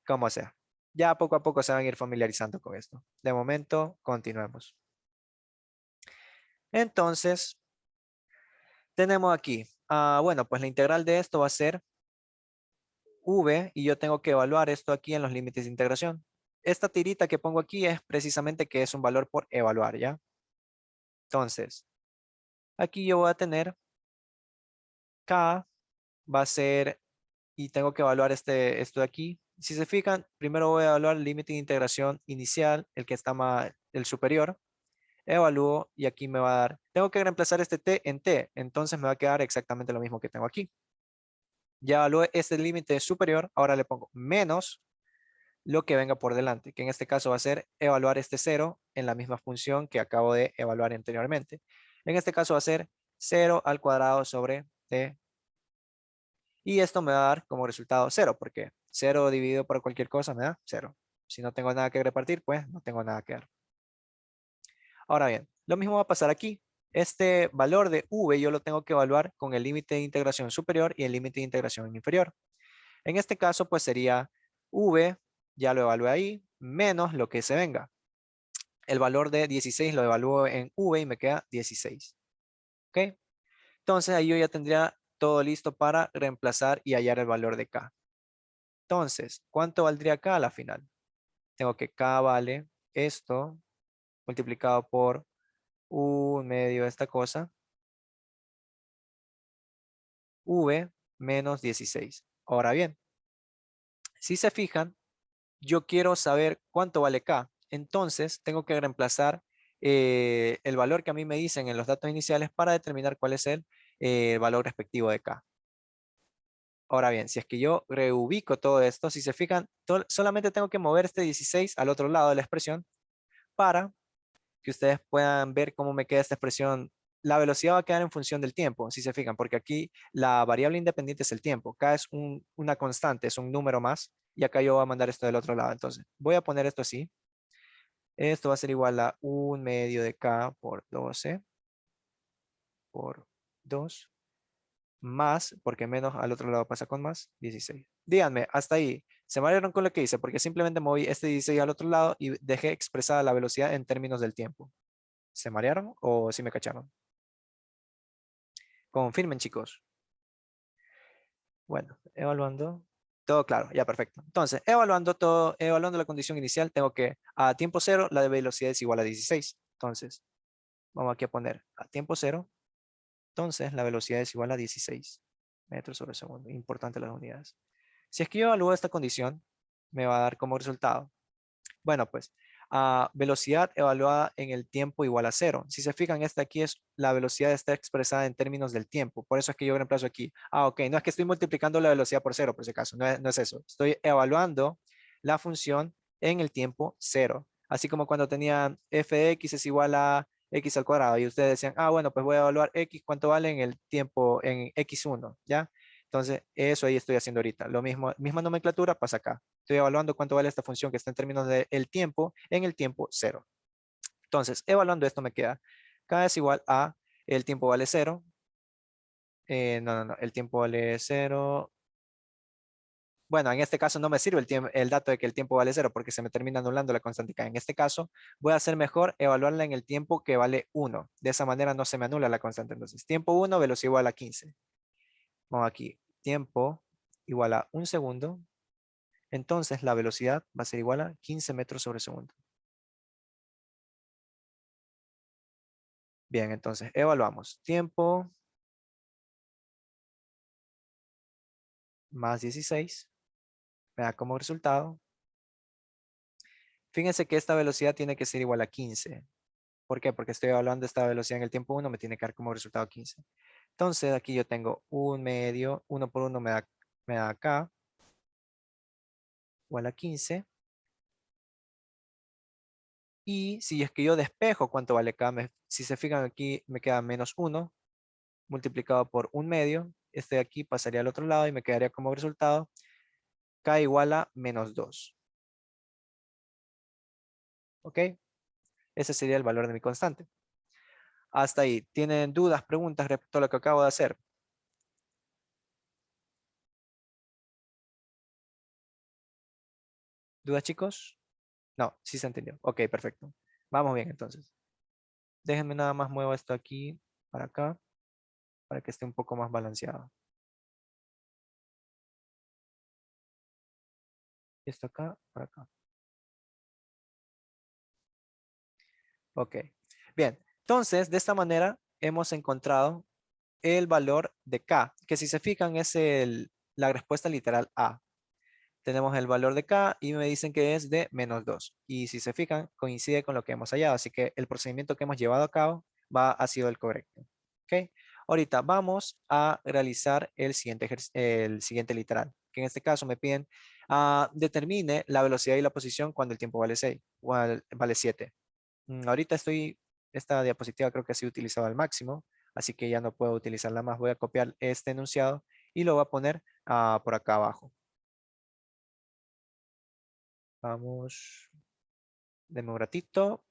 Como sea. Ya poco a poco se van a ir familiarizando con esto. De momento, continuemos. Entonces, tenemos aquí, bueno, pues la integral de esto va a ser v y yo tengo que evaluar esto aquí en los límites de integración. Esta tirita que pongo aquí es precisamente que es un valor por evaluar, ¿ya? Entonces, aquí yo voy a tener k va a ser, y tengo que evaluar esto de aquí. Si se fijan, primero voy a evaluar el límite de integración inicial, el que está más, el superior. Evalúo y aquí me va a dar, tengo que reemplazar este t en t, entonces me va a quedar exactamente lo mismo que tengo aquí. Ya evalué este límite superior, ahora le pongo menos lo que venga por delante, que en este caso va a ser evaluar este cero en la misma función que acabo de evaluar anteriormente. En este caso va a ser 0 al cuadrado sobre t. Y esto me va a dar como resultado 0, porque 0 dividido por cualquier cosa me da 0. Si no tengo nada que repartir, pues no tengo nada que dar. Ahora bien, lo mismo va a pasar aquí. Este valor de v yo lo tengo que evaluar con el límite de integración superior y el límite de integración inferior. En este caso, pues sería v, ya lo evalué ahí, menos lo que se venga. El valor de 16 lo evalúo en v y me queda 16. ¿Ok? Entonces ahí yo ya tendría todo listo para reemplazar y hallar el valor de k. Entonces, ¿cuánto valdría k a la final? Tengo que k vale esto multiplicado por un medio de esta cosa, v menos 16. Ahora bien, si se fijan, yo quiero saber cuánto vale k. Entonces, tengo que reemplazar el valor que a mí me dicen en los datos iniciales para determinar cuál es el valor respectivo de k. Ahora bien, si es que yo reubico todo esto, si se fijan, solamente tengo que mover este 16 al otro lado de la expresión para que ustedes puedan ver cómo me queda esta expresión. La velocidad va a quedar en función del tiempo, si se fijan, porque aquí la variable independiente es el tiempo. K es una constante, es un número más, y acá yo voy a mandar esto del otro lado. Entonces, voy a poner esto así. Esto va a ser igual a un medio de K por 12 por 2 más, porque menos al otro lado pasa con más, 16. Díganme, hasta ahí, ¿se marearon con lo que hice? Porque simplemente moví este 16 al otro lado y dejé expresada la velocidad en términos del tiempo. ¿Se marearon o sí me cacharon? Confirmen, chicos. Bueno, evaluando. Todo claro, ya perfecto. Entonces, evaluando todo, evaluando la condición inicial, tengo que a tiempo cero la de velocidad es igual a 16. Entonces, vamos aquí a poner a tiempo cero. Entonces, la velocidad es igual a 16 metros sobre segundo. Importante las unidades. Si es que yo evalúo esta condición, me va a dar como resultado. Bueno, pues velocidad evaluada en el tiempo igual a cero. Si se fijan, esta aquí es la velocidad está expresada en términos del tiempo. Por eso es que yo reemplazo aquí. Ok, no es que estoy multiplicando la velocidad por cero, por si acaso. No es eso. Estoy evaluando la función en el tiempo cero. Así como cuando tenían f de x es igual a x al cuadrado y ustedes decían, bueno, pues voy a evaluar x, ¿cuánto vale en el tiempo en x1? ¿Ya? Entonces, eso ahí estoy haciendo ahorita. Lo mismo, misma nomenclatura pasa acá. Estoy evaluando cuánto vale esta función que está en términos del tiempo en el tiempo cero. Entonces, evaluando esto me queda k es igual a el tiempo vale cero. No, el tiempo vale cero. Bueno, en este caso no me sirve el dato de que el tiempo vale cero porque se me termina anulando la constante k. En este caso, voy a hacer mejor evaluarla en el tiempo que vale 1. De esa manera no se me anula la constante. Entonces, tiempo 1, velocidad igual a 15. Vamos aquí, tiempo igual a 1 segundo. Entonces la velocidad va a ser igual a 15 metros sobre segundo. Bien, entonces evaluamos. Tiempo más 16 me da como resultado. Fíjense que esta velocidad tiene que ser igual a 15. ¿Por qué? Porque estoy evaluando esta velocidad en el tiempo 1, me tiene que dar como resultado 15. Entonces aquí yo tengo un medio, 1 por 1 me da acá, igual a 15. Y si es que yo despejo cuánto vale K, si se fijan aquí me queda menos 1 multiplicado por un medio. Este de aquí pasaría al otro lado y me quedaría como resultado K igual a menos 2. ¿Ok? Ese sería el valor de mi constante. Hasta ahí. ¿Tienen dudas, preguntas respecto a lo que acabo de hacer? ¿Dudas, chicos? No, sí se entendió. Ok, perfecto. Vamos bien entonces. Déjenme nada más muevo esto aquí para acá para que esté un poco más balanceado. Esto acá, para acá. Ok. Bien. Entonces, de esta manera hemos encontrado el valor de K, que si se fijan es la respuesta literal A. Tenemos el valor de K y me dicen que es de menos 2. Y si se fijan, coincide con lo que hemos hallado. Así que el procedimiento que hemos llevado a cabo ha sido el correcto. ¿Ok? Ahorita vamos a realizar el siguiente literal, que en este caso me piden determine la velocidad y la posición cuando el tiempo vale 6, vale 7. Ahorita esta diapositiva creo que ha sido utilizada al máximo, así que ya no puedo utilizarla más. Voy a copiar este enunciado y lo voy a poner por acá abajo. Vamos, denme un ratito.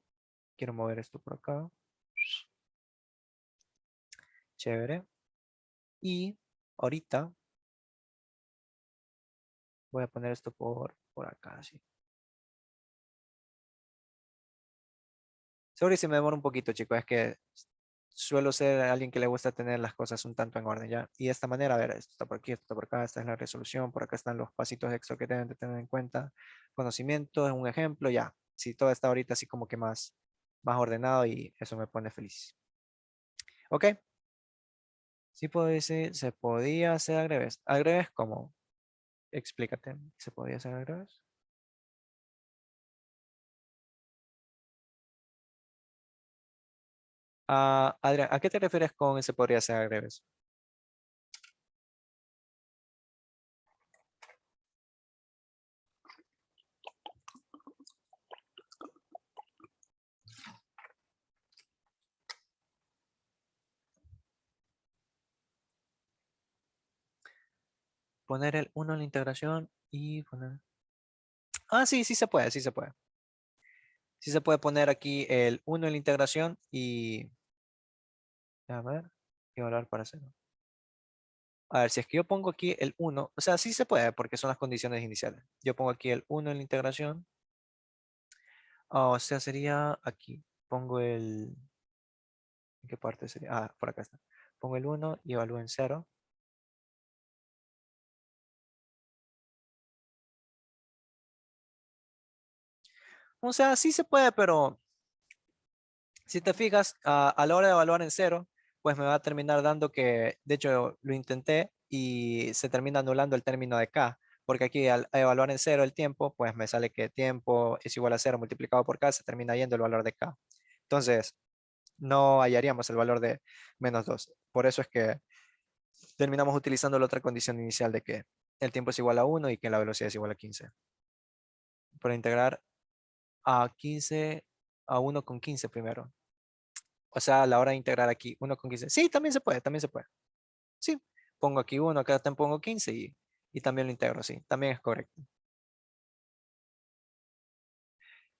Quiero mover esto por acá. Chévere. Y ahorita voy a poner esto por acá, sí. Sorry si me demoro un poquito, chicos. Es que suelo ser alguien que le gusta tener las cosas un tanto en orden, ¿ya? Y de esta manera, a ver, esto está por aquí, esto está por acá, esta es la resolución, por acá están los pasitos extra que deben de tener en cuenta. Conocimiento es un ejemplo, ya. Si todo está ahorita así como que más ordenado y eso me pone feliz. ¿Ok? Sí puedo decir, se podía hacer al revés. Al revés, ¿cómo? Explícate. ¿Se podía hacer al revés? Adrián, ¿a qué te refieres con se podría hacer al revés? Poner el uno en la integración y poner... sí, sí se puede, sí se puede. Sí se puede poner aquí el uno en la integración y... A ver, evaluar para cero. A ver, si es que yo pongo aquí el uno, o sea, sí se puede porque son las condiciones iniciales. Yo pongo aquí el uno en la integración. O sea, sería aquí. Pongo el... ¿En qué parte sería? Por acá está. Pongo el uno y evalúo en cero. O sea, sí se puede, pero si te fijas, a la hora de evaluar en cero, pues me va a terminar dando que, de hecho, lo intenté y se termina anulando el término de K, porque aquí al evaluar en cero el tiempo, pues me sale que tiempo es igual a cero multiplicado por K, se termina yendo el valor de K. Entonces, no hallaríamos el valor de menos 2. Por eso es que terminamos utilizando la otra condición inicial de que el tiempo es igual a 1 y que la velocidad es igual a 15. Por integrar a 15 a 1 con 15 primero. O sea, a la hora de integrar aquí 1 con 15. Sí, también se puede, también se puede. Sí, pongo aquí 1, acá también pongo 15 y también lo integro, sí, también es correcto.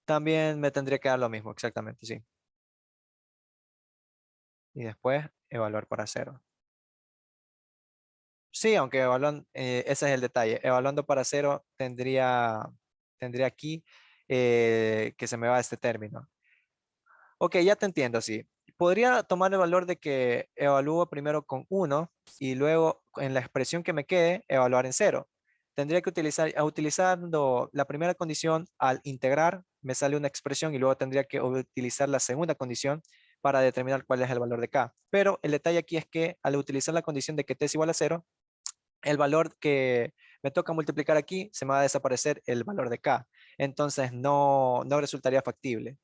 También me tendría que dar lo mismo, exactamente, sí. Y después evaluar para cero. Sí, aunque evaluando, ese es el detalle. Evaluando para cero tendría aquí que se me va este término. Ok, ya te entiendo, sí. Podría tomar el valor de que evalúo primero con 1 y luego en la expresión que me quede evaluar en cero. Tendría que utilizando la primera condición al integrar, me sale una expresión y luego tendría que utilizar la segunda condición para determinar cuál es el valor de K. Pero el detalle aquí es que al utilizar la condición de que T es igual a 0, el valor que me toca multiplicar aquí, se me va a desaparecer el valor de K. Entonces no resultaría factible.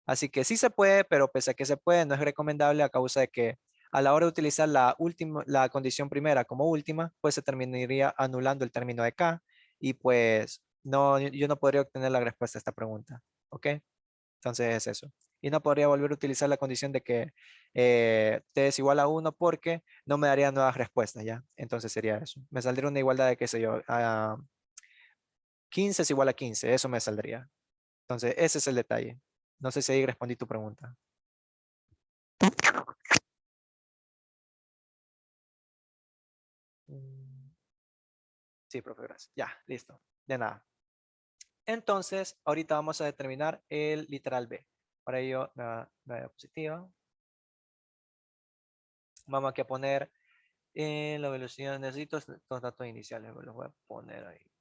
Así que sí se puede, pero pese a que se puede, no es recomendable a causa de que a la hora de utilizar la condición primera como última, pues se terminaría anulando el término de K y pues no, yo no podría obtener la respuesta a esta pregunta. ¿Ok? Entonces es eso. Y no podría volver a utilizar la condición de que T es igual a 1 porque no me daría nuevas respuestas, ¿ya? Entonces sería eso. Me saldría una igualdad de, qué sé yo, 15 es igual a 15, eso me saldría. Entonces ese es el detalle. No sé si ahí respondí tu pregunta. Mm, Sí, profe, gracias. Ya, listo. De nada. Entonces, ahorita vamos a determinar el literal B. Para ello, la diapositiva. Vamos aquí a poner la velocidad. Necesito estos datos iniciales. Los voy a poner ahí.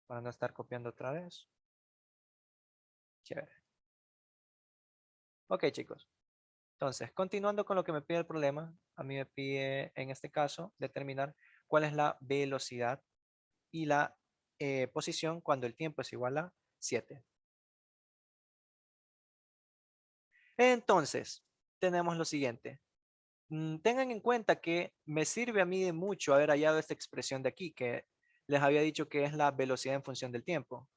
Para no estar copiando otra vez. Chévere. Ok, chicos. Entonces, continuando con lo que me pide el problema, a mí me pide, en este caso, determinar cuál es la velocidad y la posición cuando el tiempo es igual a 7. Entonces, tenemos lo siguiente. Tengan en cuenta que me sirve a mí de mucho haber hallado esta expresión de aquí, que les había dicho que es la velocidad en función del tiempo.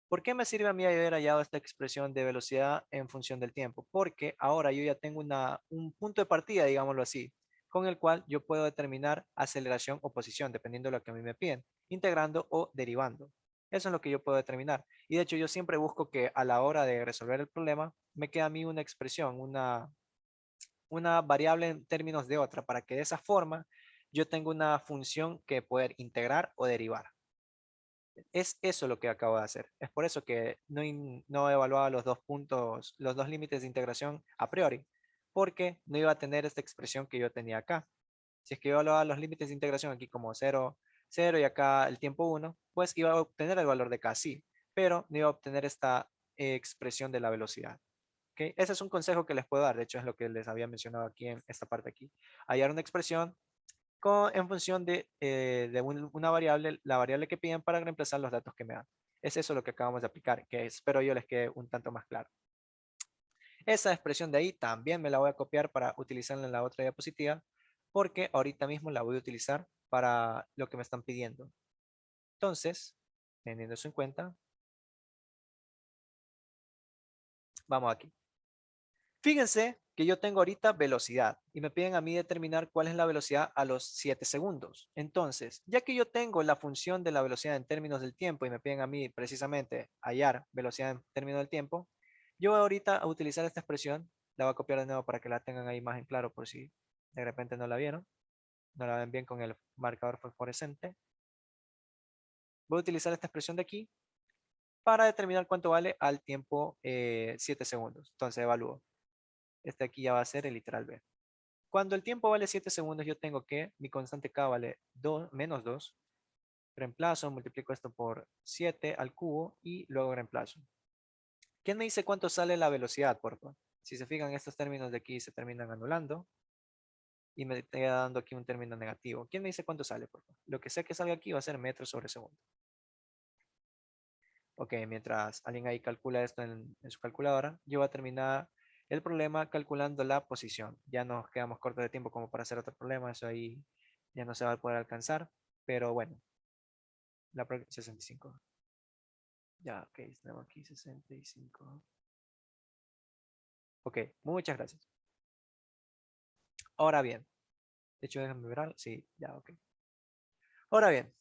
¿Por qué me sirve a mí haber hallado esta expresión de velocidad en función del tiempo? Porque ahora yo ya tengo un punto de partida, digámoslo así, con el cual yo puedo determinar aceleración o posición, dependiendo de lo que a mí me piden, integrando o derivando. Eso es lo que yo puedo determinar. Y de hecho yo siempre busco que a la hora de resolver el problema, me queda a mí una expresión, una variable en términos de otra, para que de esa forma yo tenga una función que poder integrar o derivar. Es eso lo que acabo de hacer. Es por eso que no evaluaba los dos puntos, los dos límites de integración a priori, porque no iba a tener esta expresión que yo tenía acá. Si es que yo evaluaba los límites de integración aquí como 0, 0 y acá el tiempo 1, pues iba a obtener el valor de K, sí, pero no iba a obtener esta expresión de la velocidad. ¿Okay? Ese es un consejo que les puedo dar. De hecho, es lo que les había mencionado aquí en esta parte aquí. Hallar una expresión en función de una variable, la variable que piden para reemplazar los datos que me dan. Es eso lo que acabamos de aplicar, que espero yo les quede un tanto más claro. Esa expresión de ahí también me la voy a copiar para utilizarla en la otra diapositiva, porque ahorita mismo la voy a utilizar para lo que me están pidiendo. Entonces, teniendo eso en cuenta, vamos aquí. Fíjense que yo tengo ahorita velocidad y me piden a mí determinar cuál es la velocidad a los 7 segundos. Entonces, ya que yo tengo la función de la velocidad en términos del tiempo y me piden a mí precisamente hallar velocidad en términos del tiempo, yo voy ahorita a utilizar esta expresión, la voy a copiar de nuevo para que la tengan ahí más en claro por si de repente no la vieron, no la ven bien con el marcador fosforescente. Voy a utilizar esta expresión de aquí para determinar cuánto vale al tiempo 7 segundos. Entonces evalúo. Este aquí ya va a ser el literal B. Cuando el tiempo vale 7 segundos, yo tengo que mi constante K vale menos 2. Reemplazo, multiplico esto por 7 al cubo y luego reemplazo. ¿Quién me dice cuánto sale la velocidad, por favor? Si se fijan, estos términos de aquí se terminan anulando y me queda dando aquí un término negativo. ¿Quién me dice cuánto sale, por favor? Lo que sé que salga aquí va a ser metros sobre segundo. Ok, mientras alguien ahí calcula esto en su calculadora, yo voy a terminar el problema calculando la posición. Ya nos quedamos cortos de tiempo como para hacer otro problema, eso ahí ya no se va a poder alcanzar, pero bueno, 65. Ya, ok, tenemos aquí 65. Ok, muchas gracias. Ahora bien, de hecho déjame ver algo. Sí, ya, ok. Ahora bien,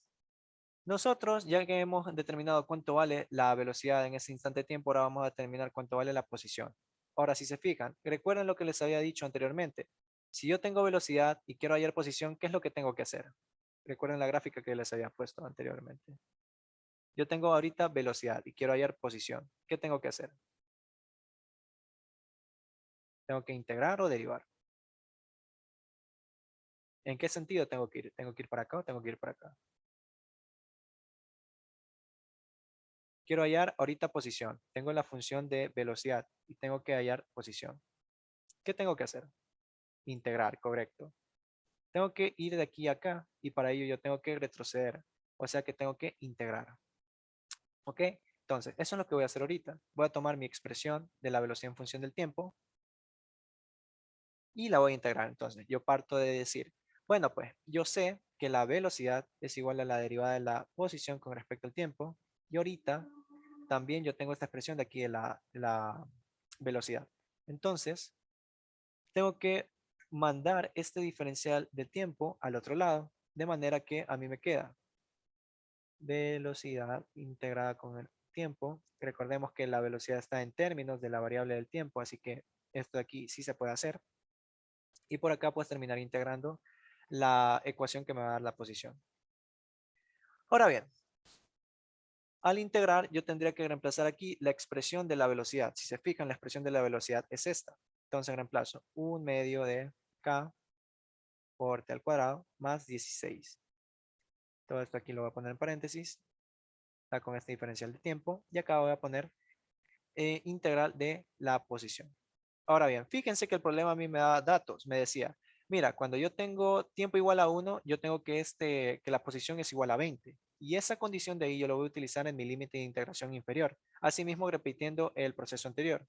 nosotros ya que hemos determinado cuánto vale la velocidad en ese instante de tiempo, ahora vamos a determinar cuánto vale la posición. Ahora, si se fijan, recuerden lo que les había dicho anteriormente. Si yo tengo velocidad y quiero hallar posición, ¿qué es lo que tengo que hacer? Recuerden la gráfica que les había puesto anteriormente. Yo tengo ahorita velocidad y quiero hallar posición. ¿Qué tengo que hacer? Tengo que integrar o derivar. ¿En qué sentido tengo que ir? ¿Tengo que ir para acá o tengo que ir para acá? quiero hallar ahorita posición. Tengo la función de velocidad y tengo que hallar posición. ¿Qué tengo que hacer? Integrar, correcto. Tengo que ir de aquí a acá y para ello yo tengo que retroceder. O sea que tengo que integrar. ¿Ok? Entonces, eso es lo que voy a hacer ahorita. Voy a tomar mi expresión de la velocidad en función del tiempo y la voy a integrar. Entonces, yo parto de decir, bueno, pues yo sé que la velocidad es igual a la derivada de la posición con respecto al tiempo. Y ahorita también yo tengo esta expresión de aquí de la velocidad. Entonces, tengo que mandar este diferencial de tiempo al otro lado, de manera que a mí me queda velocidad integrada con el tiempo. Recordemos que la velocidad está en términos de la variable del tiempo, así que esto de aquí sí se puede hacer. Y por acá puedes terminar integrando la ecuación que me va a dar la posición. Ahora bien, al integrar yo tendría que reemplazar aquí la expresión de la velocidad. Si se fijan, la expresión de la velocidad es esta. Entonces reemplazo 1/2 de k por t al cuadrado más 16. Todo esto aquí lo voy a poner en paréntesis. Está con este diferencial de tiempo. Y acá voy a poner integral de la posición. Ahora bien, fíjense que el problema a mí me da datos. Me decía, mira, cuando yo tengo tiempo igual a 1, yo tengo que la posición es igual a 20. Y esa condición de ahí yo lo voy a utilizar en mi límite de integración inferior. Asimismo, repitiendo el proceso anterior.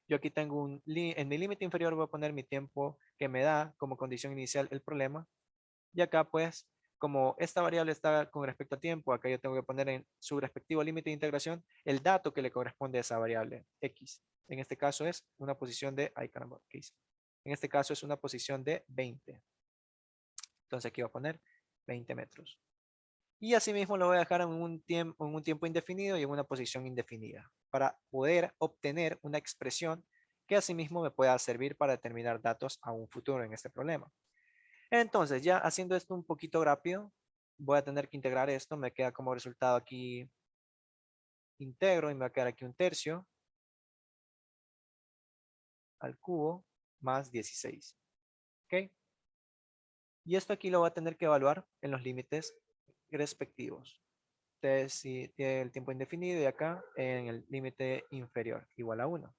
Yo aquí tengo en mi límite inferior voy a poner mi tiempo que me da como condición inicial el problema. Y acá pues, como esta variable está con respecto a tiempo, acá yo tengo que poner en su respectivo límite de integración el dato que le corresponde a esa variable x. En este caso es una posición de, ay caramba, ¿qué hice? En este caso es una posición de 20. Entonces aquí voy a poner 20 metros. Y asimismo lo voy a dejar en un tiempo indefinido y en una posición indefinida para poder obtener una expresión que asimismo me pueda servir para determinar datos a un futuro en este problema. Entonces, ya haciendo esto un poquito rápido, voy a tener que integrar esto. Me queda como resultado aquí integro y me va a quedar aquí 1/3 al cubo más 16. ¿Ok? Y esto aquí lo voy a tener que evaluar en los límites respectivos. Entonces, si tiene el tiempo indefinido y acá en el límite inferior, igual a 1.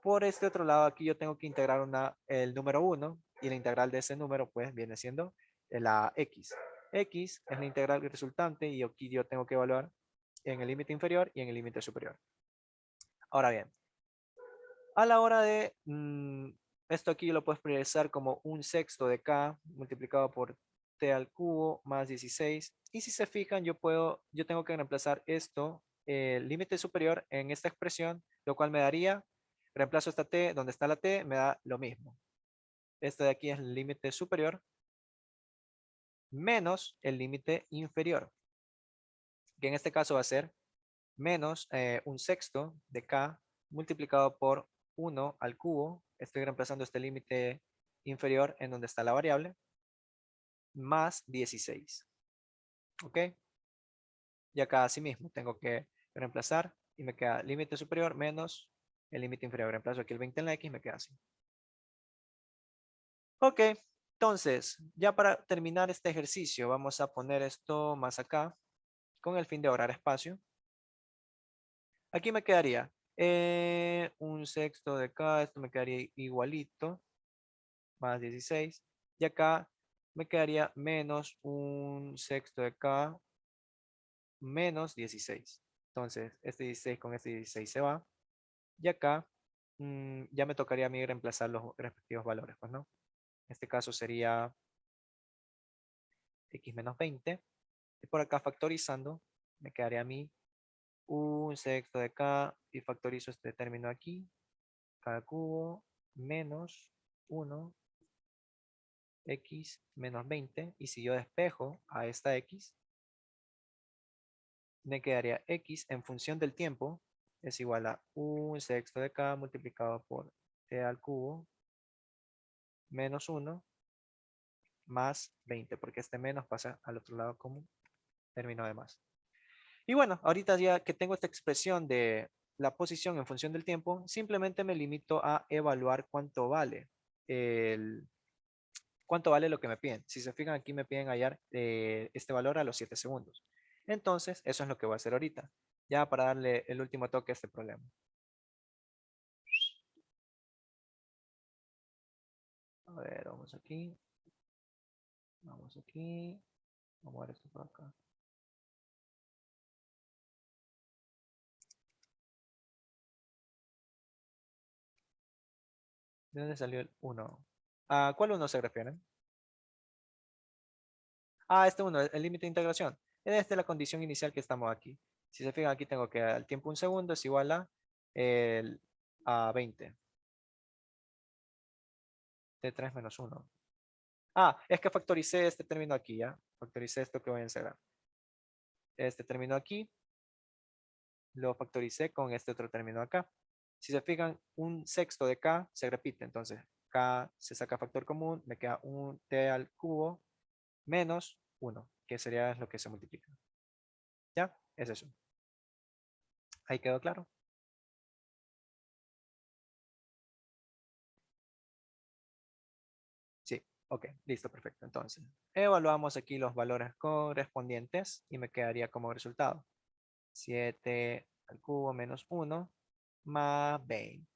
Por este otro lado, aquí yo tengo que integrar el número 1 y la integral de ese número pues viene siendo la x. X es la integral resultante y aquí yo tengo que evaluar en el límite inferior y en el límite superior. Ahora bien, a la hora de esto aquí lo puedes expresar como 1/6 de k multiplicado por t al cubo más 16. Y si se fijan, yo tengo que reemplazar esto, el límite superior en esta expresión, lo cual me daría, reemplazo esta t, donde está la t, me da lo mismo. Este de aquí es el límite superior menos el límite inferior, que en este caso va a ser menos 1/6 de k multiplicado por 1 al cubo. Estoy reemplazando este límite inferior en donde está la variable, más 16. ¿Ok? Y acá asimismo tengo que reemplazar y me queda límite superior menos el límite inferior. Reemplazo aquí el 20 en la x y me queda así. Ok, entonces ya para terminar este ejercicio vamos a poner esto más acá con el fin de ahorrar espacio. Aquí me quedaría 1/6 de k, esto me quedaría igualito, más 16. Y acá me quedaría menos 1/6 de k menos 16. Entonces, este 16 con este 16 se va. Y acá ya me tocaría a mí reemplazar los respectivos valores, pues, ¿no? En este caso sería x menos 20. Y por acá factorizando, me quedaría a mí 1/6 de k y factorizo este término aquí, k al cubo menos 1 x menos 20. Y si yo despejo a esta x, me quedaría x en función del tiempo es igual a 1/6 de k multiplicado por t al cubo menos 1 más 20, porque este menos pasa al otro lado como término de más. Y bueno, ahorita ya que tengo esta expresión de la posición en función del tiempo, simplemente me limito a evaluar cuánto vale lo que me piden. Si se fijan aquí me piden hallar este valor a los 7 segundos. Entonces, eso es lo que voy a hacer ahorita. Ya para darle el último toque a este problema. A ver, vamos aquí. Vamos aquí. Vamos a ver esto por acá. ¿De dónde salió el 1? ¿A cuál 1 se refieren? Ah, este 1, el límite de integración. Esta es la condición inicial que estamos aquí. Si se fijan, aquí tengo que el tiempo un segundo es igual a 20. T3 menos 1. Ah, es que factoricé este término aquí, ¿ya? Factoricé esto que voy a encerrar. Este término aquí, lo factoricé con este otro término acá. Si se fijan, un sexto de K se repite. Entonces, K se saca factor común, me queda un T al cubo menos 1, que sería lo que se multiplica. ¿Ya? Es eso. ¿Ahí quedó claro? Sí. Ok, listo, perfecto. Entonces, evaluamos aquí los valores correspondientes y me quedaría como resultado 7 al cubo menos 1 más 20.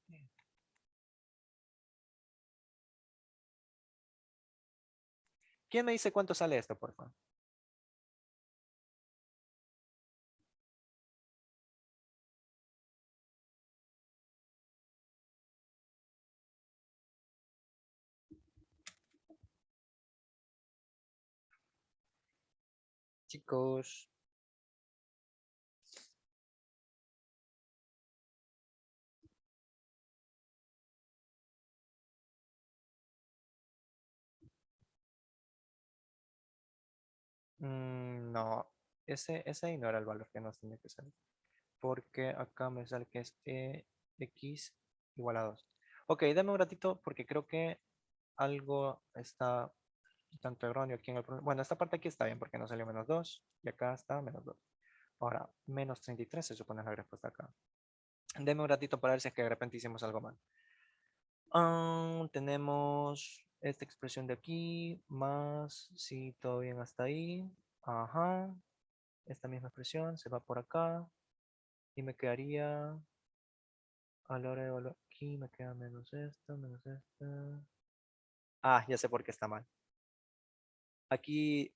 ¿Quién me dice cuánto sale esto, por favor? Chicos, no, ese ahí no era el valor que nos tenía que salir. Porque acá me sale que es x igual a 2. Ok, dame un ratito porque creo que algo está tanto erróneo aquí en el problema. Bueno, esta parte aquí está bien porque no salió menos 2 y acá está menos 2. Ahora, menos 33 se supone la respuesta acá. Deme un ratito para ver si es que de repente hicimos algo mal. Tenemos esta expresión de aquí, más, sí, todo bien hasta ahí. Ajá, esta misma expresión se va por acá y me quedaría, a la hora de evaluar, aquí me queda menos esto, menos esto. Ah, ya sé por qué está mal. Aquí,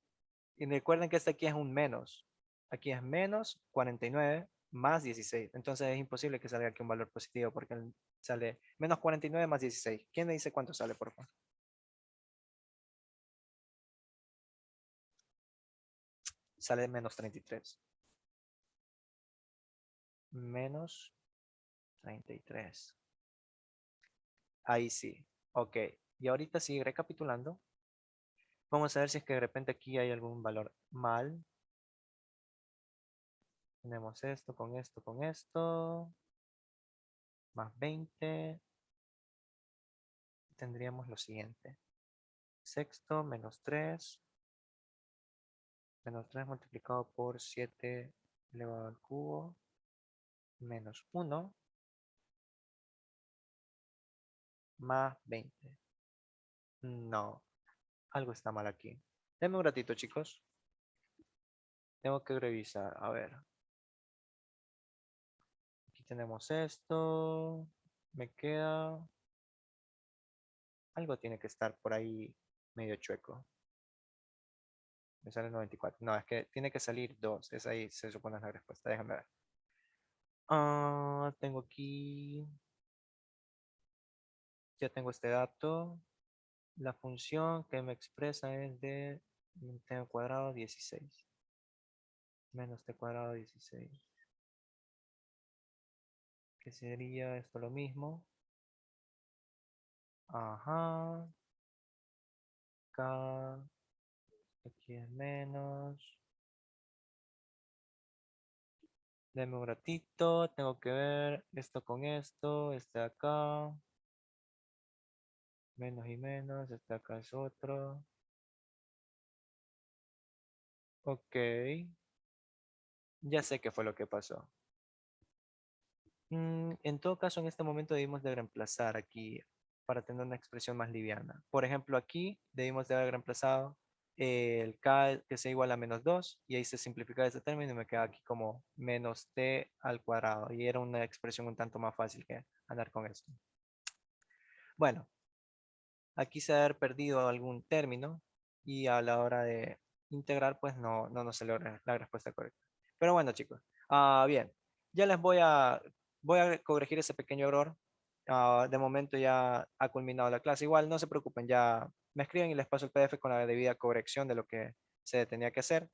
y recuerden que este aquí es un menos. Aquí es menos 49 más 16. Entonces es imposible que salga aquí un valor positivo porque sale menos 49 más 16. ¿Quién me dice cuánto sale, por favor? Sale menos 33. Menos 33. Ahí sí. Ok. Y ahorita sí, recapitulando. Vamos a ver si es que de repente aquí hay algún valor mal. Tenemos esto, con esto, con esto. Más 20. Tendríamos lo siguiente. Sexto menos 3. Menos 3 multiplicado por 7 elevado al cubo. Menos 1 más 20. No, algo está mal aquí. Denme un ratito, chicos. Tengo que revisar. A ver. Aquí tenemos esto. Me queda. Algo tiene que estar por ahí medio chueco. Me sale 94. No, es que tiene que salir 2. Es ahí, se supone la respuesta. Déjame ver. Tengo aquí. Ya tengo este dato. La función que me expresa es de t al cuadrado 16. Menos t cuadrado 16. Que sería esto lo mismo. Ajá. Acá. Aquí es menos. Deme un ratito. Tengo que ver esto con esto. Este de acá. Menos y menos. Este de acá es otro. Ok. Ya sé qué fue lo que pasó. En todo caso, en este momento debimos de reemplazar aquí para tener una expresión más liviana. Por ejemplo, aquí debimos de haber reemplazado el k que sea igual a -2, y ahí se simplifica este término y me queda aquí como menos t al cuadrado. Y era una expresión un tanto más fácil que andar con esto. Bueno, aquí se ha haber perdido algún término y a la hora de integrar, pues no nos salió la respuesta correcta. Pero bueno, chicos, bien, ya voy a corregir ese pequeño error. De momento ya ha culminado la clase. Igual, no se preocupen, ya me escriben y les paso el PDF con la debida corrección de lo que se tenía que hacer.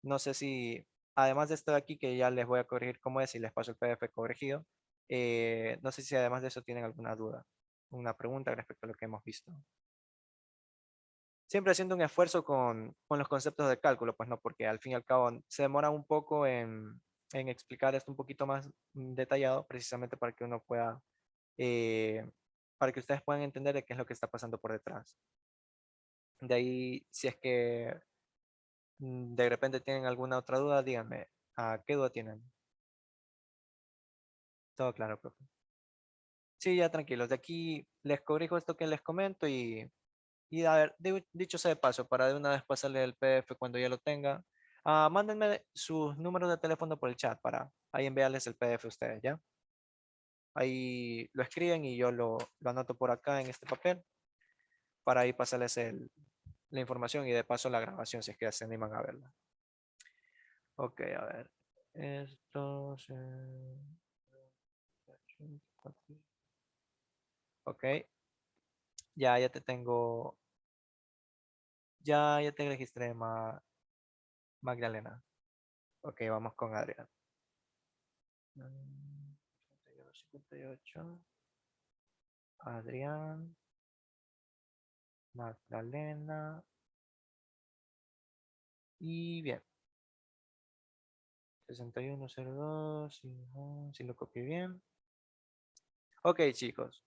No sé si, además de esto de aquí, que ya les voy a corregir cómo es y les paso el PDF corregido, no sé si además de eso tienen alguna duda, una pregunta respecto a lo que hemos visto. Siempre haciendo un esfuerzo con los conceptos de cálculo, pues no, porque al fin y al cabo se demora un poco en explicar esto un poquito más detallado, precisamente para que uno pueda, eh, para que ustedes puedan entender de qué es lo que está pasando por detrás. De ahí, si es que de repente tienen alguna otra duda, díganme, ¿qué duda tienen? Todo claro, profe. Sí, ya tranquilos, de aquí les corrijo esto que les comento y a ver, dicho sea de paso, para de una vez pasarle el PDF cuando ya lo tenga, mándenme sus números de teléfono por el chat para ahí enviarles el PDF a ustedes, ¿ya? Ahí lo escriben y yo lo anoto por acá en este papel para ahí pasarles la información y de paso la grabación si es que se animan a verla. Ok, a ver. Esto se... Ok, ya te tengo, ya te registré, Magdalena. Ok, vamos con Adrián. 58. Adrián, Magdalena. Y bien, 6102, si lo copié bien. Ok, chicos.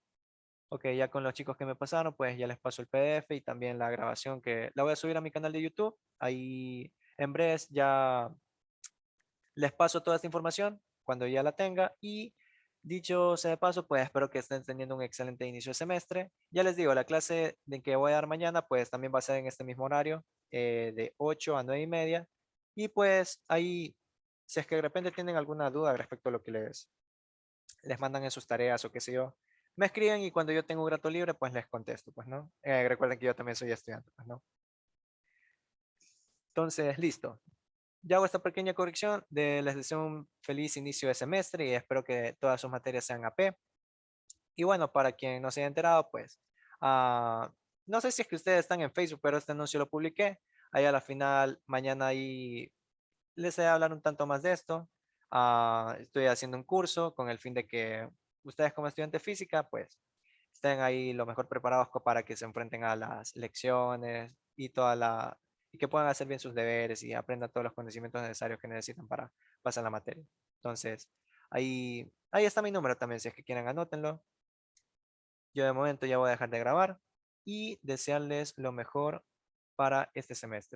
Ok, ya con los chicos que me pasaron, pues ya les paso el PDF y también la grabación que la voy a subir a mi canal de YouTube. Ahí en breve ya les paso toda esta información cuando ya la tenga y dicho sea de paso, pues espero que estén teniendo un excelente inicio de semestre. Ya les digo, la clase de que voy a dar mañana, pues también va a ser en este mismo horario, de 8 a 9 y media. Y pues ahí, si es que de repente tienen alguna duda respecto a lo que les mandan en sus tareas o qué sé yo, me escriben y cuando yo tengo un rato libre, pues les contesto, pues, ¿no? Recuerden que yo también soy estudiante, pues, ¿no? Entonces, listo. Ya hago esta pequeña corrección. Les deseo un feliz inicio de semestre y espero que todas sus materias sean AP. Y bueno, para quien no se haya enterado, pues, ah, no sé si es que ustedes están en Facebook, pero este anuncio lo publiqué. Ahí a la final, mañana ahí les voy a hablar un tanto más de esto. Estoy haciendo un curso con el fin de que ustedes como estudiantes de física, pues, estén ahí lo mejor preparados para que se enfrenten a las lecciones y y que puedan hacer bien sus deberes y aprendan todos los conocimientos necesarios que necesitan para pasar la materia. Entonces, ahí está mi número también, si es que quieren anótenlo. Yo de momento ya voy a dejar de grabar y desearles lo mejor para este semestre.